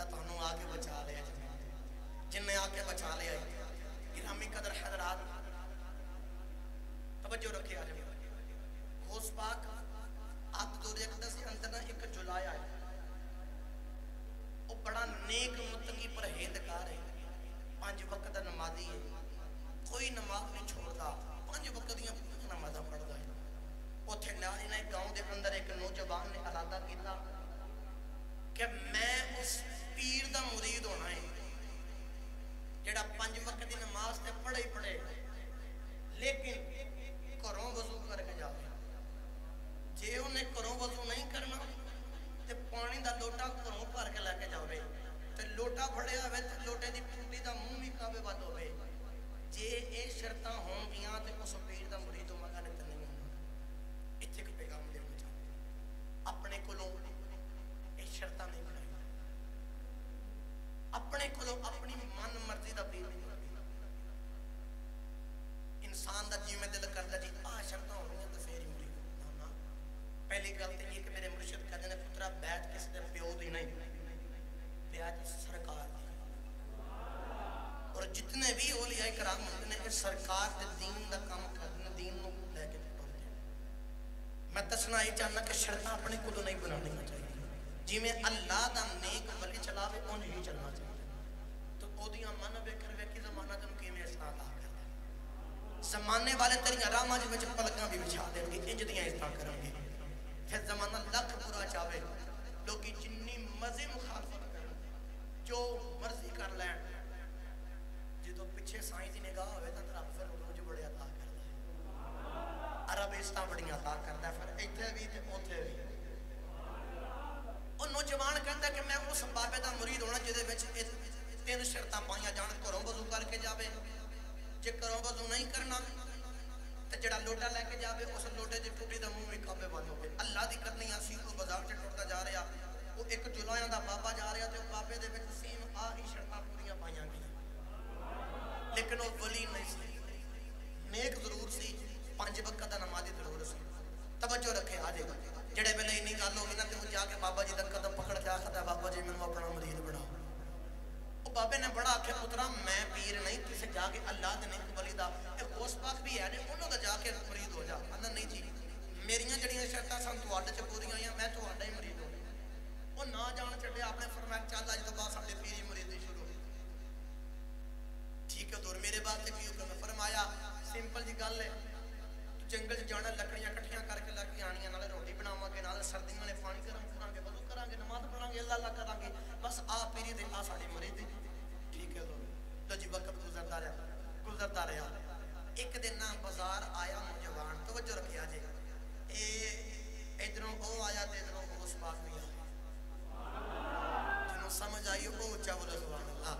جڑا تانوں آ کے بچا لیا جن نے آ کے بچا لیا گرامی قدر حضرات توجہ رکھے آج غوث پاک آپ دور اقدس کے اندر ایک جلایا ہے وہ بڑا نیک متقی پرہیزگار ہے 5 وقت دا نمازی ہے کوئی نماز نہیں چھوڑتا 5 وقت دیاں نمازاں پڑھدا ہے اوتھے نال نے گاؤں دے اندر ایک نوجوان نے ارادہ کیتا کہ میں اس پیر دا مرید ہونا ہے جڑا 5 وقت دی نماز تے پڑھے پڑھے لیکن گھروں وضو کر کے جاوے جے انہیں گھروں وضو نہیں کرنا تے پانی دا لوٹا گھروں بھر کے لے کے جاوے تے لوٹا پھڑیا ہوئے تے لوٹے دی ٹوٹی دا منہ بھی کعبے ود ہوئے جے اے شرطاں ہون گیاں تے اس پیر دا مرید ہونا نے تے نہیں ہونا اتنے ایک پیغام دینا چاہتے اپنے کولوں اے شرطاں نہیں بنائی اپنے کولوں اپنی من مرضی دا پیر نہیں بنائی انسان دا جی میں دل کردا جی آ شرطاں ہو گیاں تے پھر ہی مرید ہونا پہلی گل تے یہ کہ میرے مرشد کہتے ہیں پترا بیعت کس دے پیو دی نہیں بیعت سرکار دی اور جتنے بھی اولیاء کرام ہوتے ہیں کہ سرکار دے دین دا کام کرنے دین نو لے کے پڑھتے ہیں میں دسنا یہ چاہنا کہ شرطاں اپنے کو تو نہیں بنانی چاہیے جی میں اللہ دا نیک ولی چلاوے ان ہی چلنا چاہیے تو اودیاں من ویکھن ویکھی زمانہ تینوں کیویں اصلاح کردا زمانے والے تیری آراماں دے وچ پلکاں بھی بچھا دین گے انج دیاں اصلاح کرن گے پھر زمانہ لکھ برا چاہے لوگی جنی مرضی مخالفت کرن جو مرضی کر لین جدو پیچھے سائیں دی نگاہ ہوئے تو رب پھر روج بڑے عطا کردا ہے عرب عزتاں بڑیاں عطا کردا ہے پھر ایتھے بھی تے اوتھے بھی او نوجوان کہندا کہ میں اس بابے دا مرید ہونا جدے وچ 3 شرطاں پائیاں جان گھروں وضو کر کے جاوے جے گھروں وضو نہیں کرنا تے جڑا لوٹا لے کے جاوے اس لوٹے دی ٹوٹی دا منہ بھی کعبے ود ہوے اللہ دی کرنی اسی کو بازار تے ٹردا جا رہا وہ ایک جلایاں دا بابا جا رہا تے کعبے دے وچ سیم آہی شرطاں پوریاں پائیاں گئیاں لیکن وہ ولی نہیں سی نیک ضرور سی 5 وقت دا نمازی ضرور سی توجہ رکھے آجے جڑے ویلے انی گل ہوگی نا تے وہ جا کے بابا جی دا قدم پکڑ کے آکھدا بابا جی مینوں اپنا مرید بناؤ وہ بابے نے بڑا آکھیا پترا میں پیر نہیں کسے جا کے اللہ دے نیک ولی دا اے غوث پاک بھی ہے نے انہاں دا جا کے مرید ہو جا انہاں نہیں جی میریاں جڑیاں شرطاں سن تواڈے چ پوریاں ہوئیاں میں تواڈا ہی مرید ہوں وہ نہ جان چھڈیا اپنے فرمایا چل اج تو بعد ساڈے پیر ہی مریدی شروع ٹھیک ہے دور میرے بات تے کی حکم فرمایا سمپل جی گل ہے جنگل چ جانا لکڑیاں کٹھیاں کر کے لے کے آنیاں نالے روٹی بناواں گے نالے سردیاں نے پانی گرم کران گے وضو کران گے نماز پڑھان گے اللہ کران گے بس آ پیری دے آ ساڈی مریدی ٹھیک ہے تو جی وقت گزرتا رہا ایک دن نہ بازار آیا نوجوان توجہ رکھیا جی اے ادھروں او آیا تے ادھروں غوث پاک بھی آیا جنوں سمجھ آئی او اونچا بولو سبحان اللہ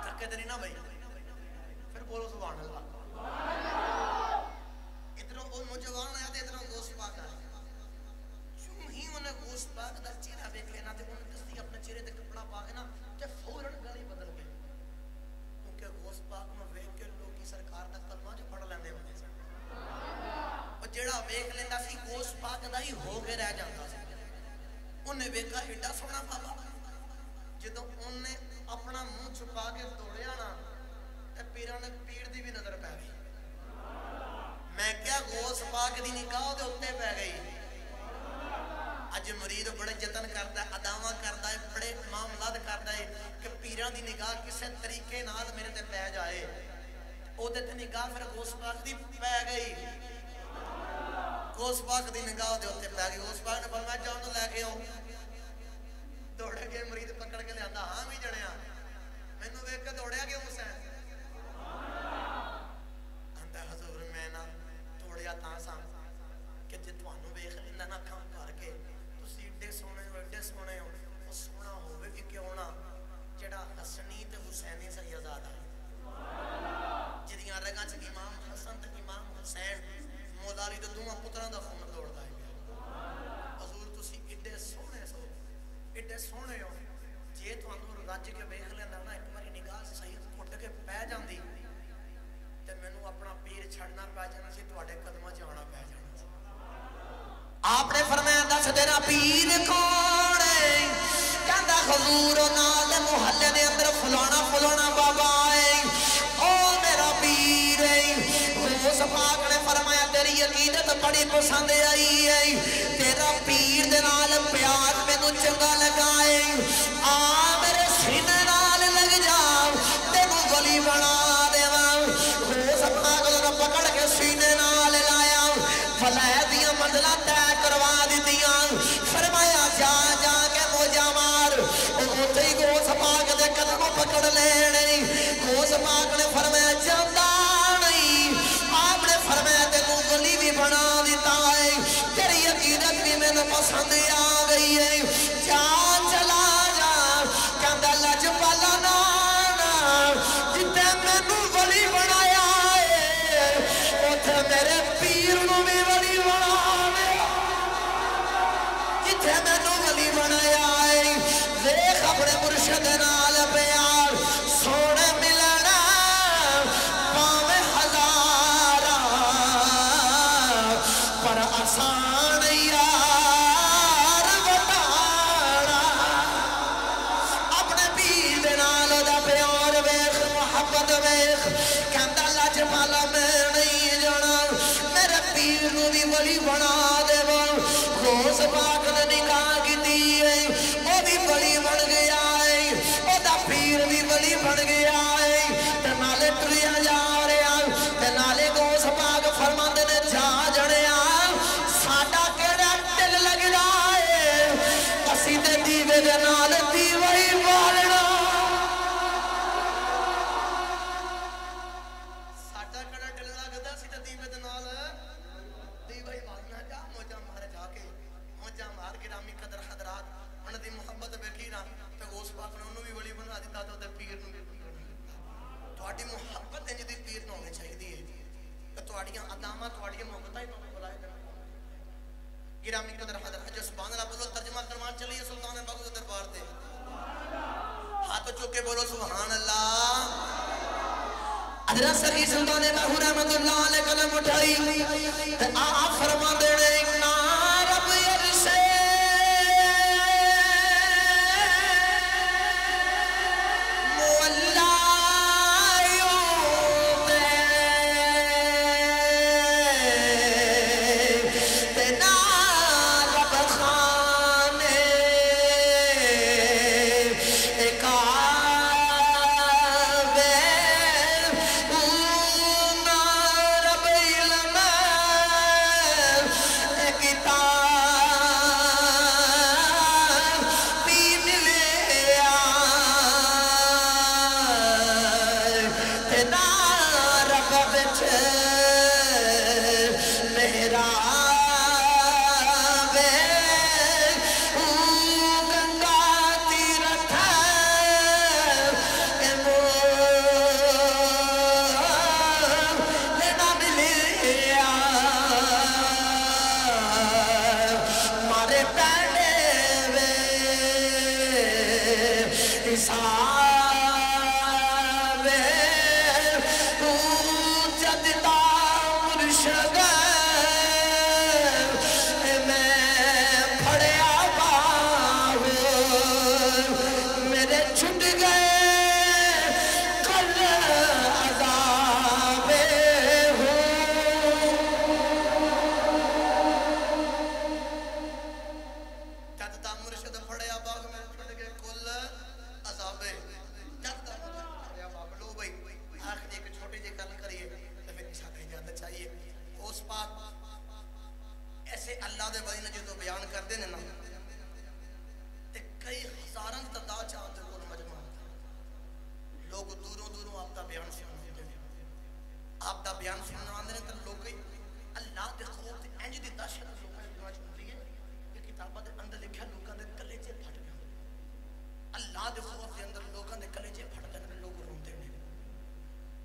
تھکے تے نہیں نا بھائی پھر بولو سبحان اللہ ادھروں او نوجوان آیا تے ادھروں غوث پاک آیا یوں ہی انہیں غوث پاک دا چہرہ دیکھ لینا تے انہیں دستی اپنے چہرے تے کپڑا پا کے نا تے فوراً گل ہی بدل گئی کیونکہ غوث پاک نوں ویکھ کے لوکی سرکار دا کلمہ جو پڑھ لیندے ہوندے سن او جیڑا ویکھ لیندا سی غوث پاک دا ہی ہو کے رہ جاندا سی انہیں ویکھا ایڈا سونا بابا جدوں انہیں اپنا منہ چھپا کے دوڑیا نا تے پیراں نے پیر دی بھی نظر پے گئی میں کیا غوث پاک دی نگاہ دے اوتے پے گئی اج مرید بڑے جتن کرتا ہے اداواں کرتا ہے بڑے معاملات کرتا ہے کہ پیراں دی نگاہ کسے طریقے نال میرے تے پے جائے او تے نگاہ پھر غوث پاک دی پے گئی غوث پاک دی نگاہ دے اوتے پے گئی غوث پاک نے فرمایا جاؤ تو لے کے آؤ دوڑ کے مرید پکڑ کے لے آندا ہاں بھی جڑیا مینوں ویکھ کے دوڑیا کیوں حسین آندا حضور میں نا دوڑیا تاں سا کہ جے تانوں ویکھ لیندا نا کھا کر کے ایڈے سونے ہو وہ سونا ہوئے بھی کیوں نہ جڑا حسنی تے حسینی سیدزادہ جدیاں رگاں چ امام حسن تے امام حسین مولا علی دے دوواں پتراں دا خون دوڑدا ہے حضور تسی ایڈے سونے ہو جے تانوں رج کے ویکھ لیندا نا ایک باری نگاہ صحیح کھٹ کے پے جاندی تے مینوں اپنا پیر چھڑنا پے جانا سی تواڈے قدماں چ آنا پے جانا سی آپ نے فرمایا دس تیرا پیر کون ہے کہندا حضور نال محلے دے اندر فلانا فلانا بابا ہے او میرا پیر ہے غوث پاک نے فرمایا تیری عقیدت بڑی پسند آئی ہے تیرا پیر دے نال پیار مینوں چنگا لگا ہے آ میرے سینے نال لگ جا تینوں ولی بنا دیواں غوث پاک نے پکڑ کے سینے نال لایا فلائے دیاں منزلاں طے کروا دتیاں فرمایا جا جا کے موجا مار اوتھے ہی غوث پاک دے قدموں پکڑ لینے غوث پاک نے فرمایا جاندا نہیں آپ نے فرمایا تینوں ولی بھی بنا دیتا ہے تیری عقیدت بھی مینوں پسند آ گئی ہے جا چلا جا کہندا لجپالا نانا جتے مینوں ولی بنایا ہے اوتھے میرے پیر نوں بھی ولی بنا دے جتے مینوں ولی بنایا ہے دیکھ اپنے مرشد نال پیار سونے ملنا پاویں ہزارا پر آسان یار بتانا اپنے پیر دے نال دا پیار ویکھ محبت ویکھ کہندا لجپالا میں نہیں جانا میرے پیر نوں بھی ولی بنا دے غوث پاک نے نکاح کیتی ہے او بھی ولی بن گیا ہے او دا پیر بھی ولی بن گیا ہے تے نالے ٹریا جا رہا تے نالے غوث پاک فرماندے نے جا جڑیا ساڈا کیڑا دل لگ رہا ہے اسی تے دیوے دے نال دیوہ ہی بالنا ساڈا کیڑا دل لگدا اسی تے دیوے دے نال دیوہ ہی بالنا جا موجا مار جا کے موجا مار گرامی قدر حضرات انہاں دی محبت ویکھی نا تے غوث پاک نے انہوں بھی ولی بنا دیتا تے پیر نوں بھی تہاڈی محبت انج دی پیر نوں ہونی چاہیے تے تہاڈیاں اداماں تہاڈیاں محبتاں ہی نوں بلائے گرامی قدر حضرات جو سبحان اللہ بولو ترجمہ کرمان چلیے سلطان باغ دے دربار تے ہاتھ چوک کے بولو سبحان اللہ حضرت سخی سلطان باغ رحمت اللہ علیہ قلم اٹھائی تے آپ فرما دینے نا رب یرسے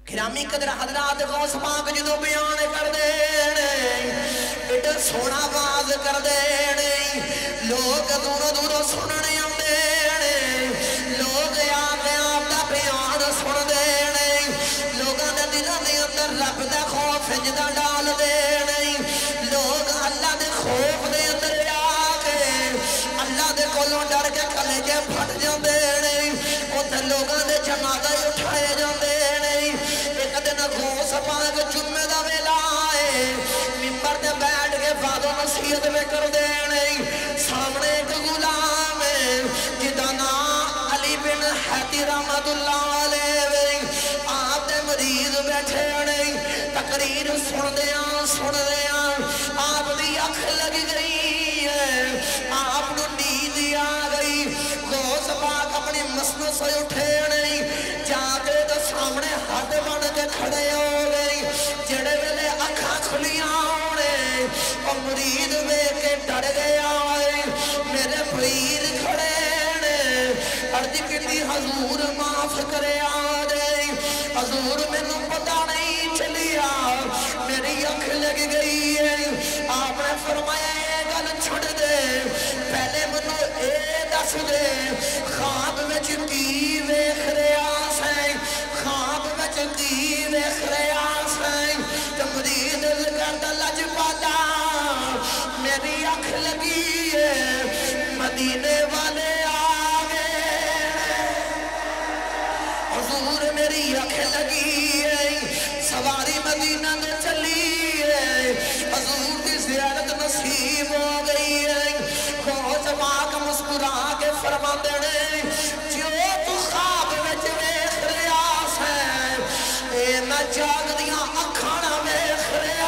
گرامی قدر حضرات غوث پاک جدو بیان کر دینے ایڈا سونا باز کر دینے لوگ دوروں دوروں سننے آنے لوگ آتے آپ دا بیان سن دینے لوگاں دے دلوں دے اندر رب دا خوف جدا ڈال دینے لوگ اللہ دے خوف دے اندر آ کے اللہ دے کولوں ڈر کے کلیجے پھٹ جاندے تربیت میں کر دینے سامنے ایک غلام ہے جدا نام علی بن حیدی رحمت اللہ علیہ آپ دے مریض بیٹھے نہیں تقریر سن دیا آپ دی اکھ لگ گئی ہے آپ نو نیند آ گئی غوث پاک اپنی مسند سے اٹھے نہیں جا کے تو سامنے ہاتھ بن کے کھڑے ہو گئی جڑے ویلے اکھاں کھلیاں ہونے اور مرید میں کے ڈر گیا ہے میرے پیر کھڑے نے عرض کی حضور معاف کرے آجائے حضور میں نو پتہ نہیں چلیا میری اکھ لگ گئی ہے آپ نے فرمایا یہ گل چھڑ دے پہلے منو اے دس دے خواب میں کی ویکھ رہا سائیں خواب میں کی ویکھ رہا سائیں تمرید کرتا لج پاتا میری اکھ لگی ہے مدینے والے آگے حضور میری اکھ لگی ہے سواری مدینہ میں چلی ہے حضور کی زیارت نصیب ہو گئی ہے غوث پاک مسکرا کے فرما دینے جو تو خواب وچ ویکھ رہا ہے اے میں جاگ دیاں اکھاں نہ ویکھ رہا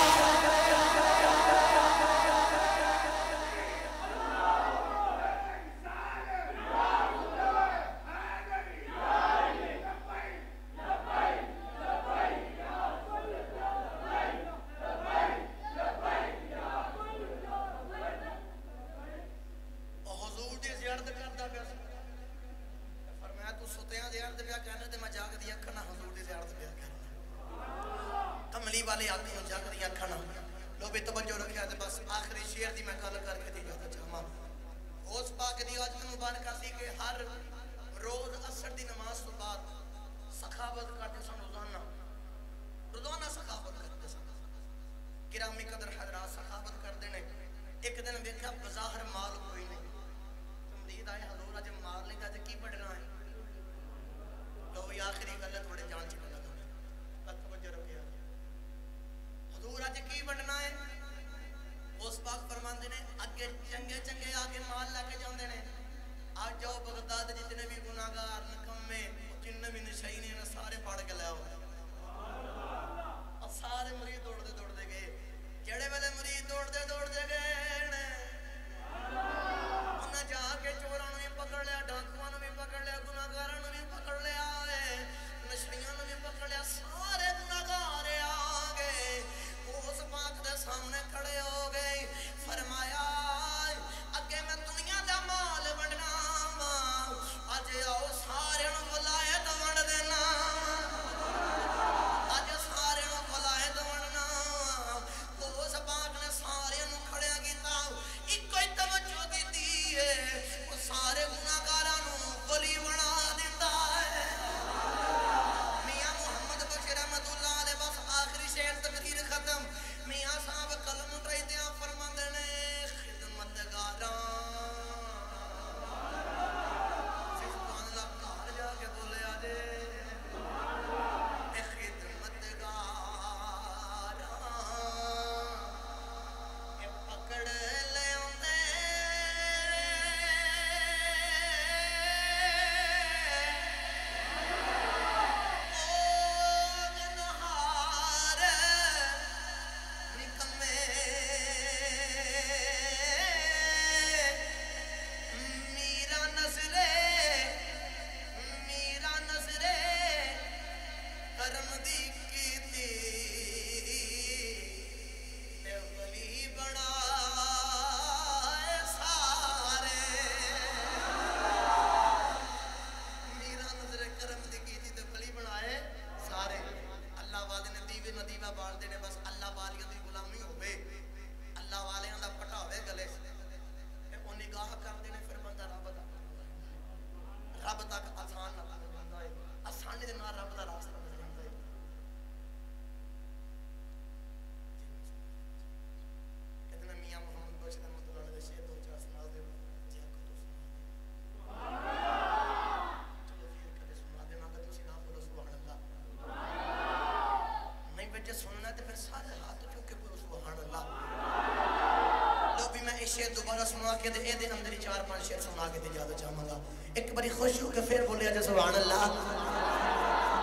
شعر دوبارہ سنا کے دے دے اندر 4-5 شعر سنا کے دے جادو چاہوں گا ایک بڑی خوش ہو کے پھر بولیا جا سبحان اللہ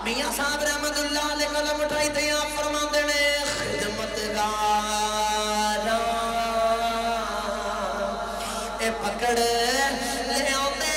میاں صاحب رحمت اللہ علیہ قلم اٹھائی تھے آپ فرما دینے خدمتگاراں اے پکڑ لے آتے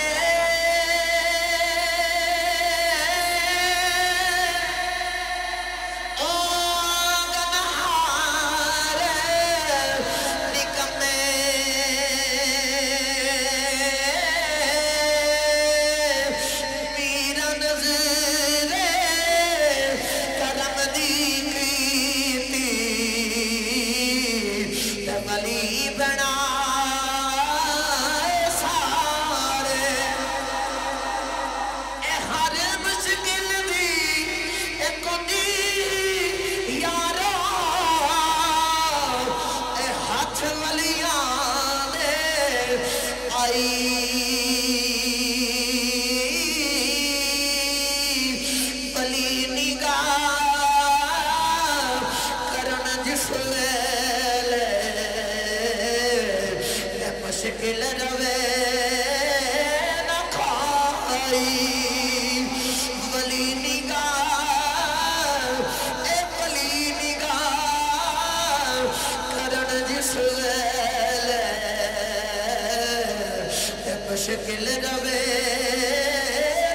مشکل روے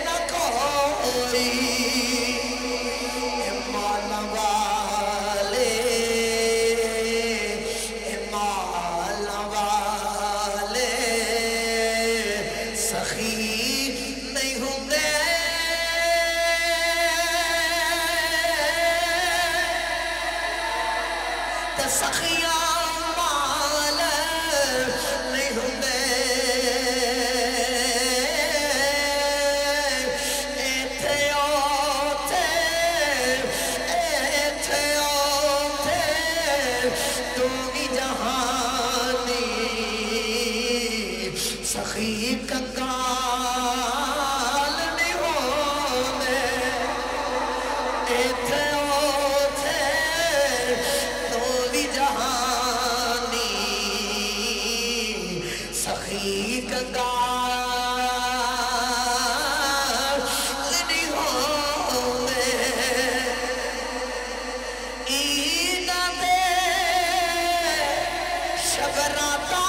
نہ کوئی ایمان والے سخی نہیں ہوں گے تو سخیاں مال نہیں ہوں گے سخی کنگال نہیں ہونے ایتھے اوتھے تو بھی جہانی سخی کنگال نہیں ہونے اینا دے شبراتا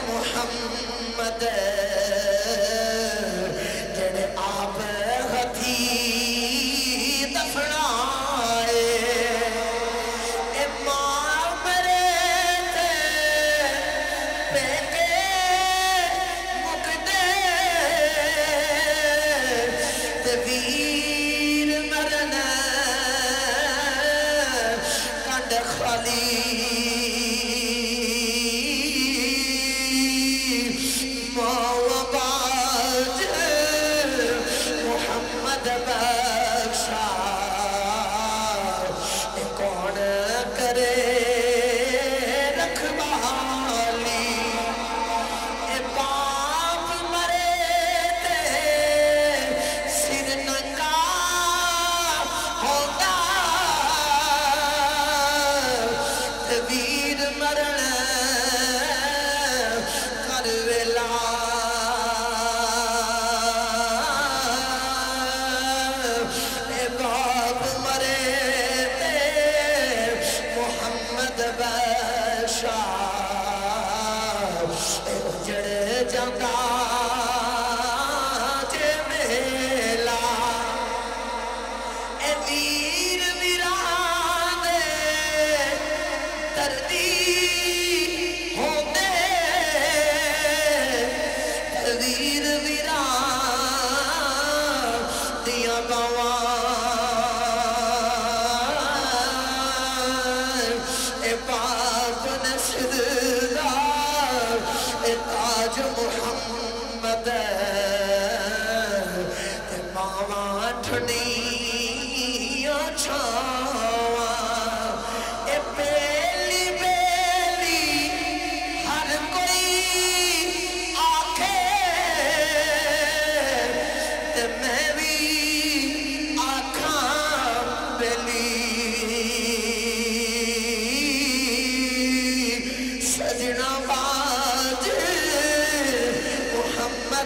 محمد جڑے آپ ہتھی دفنائے امام مرے تے پیکے مکدے تے ویر مرنا کنڈ خالی محمد بخشا کون کرے رکھوالی باپ مرے تے سر ننگا ہوتا ویر مرن کر ویلا اجڑ جاتا جے میلا اے ویر ویران دردی ہوندے ویر ویران دیاں باواں اے پاک نسل تاج محمد ماواں ٹھنڈیاں چھاواں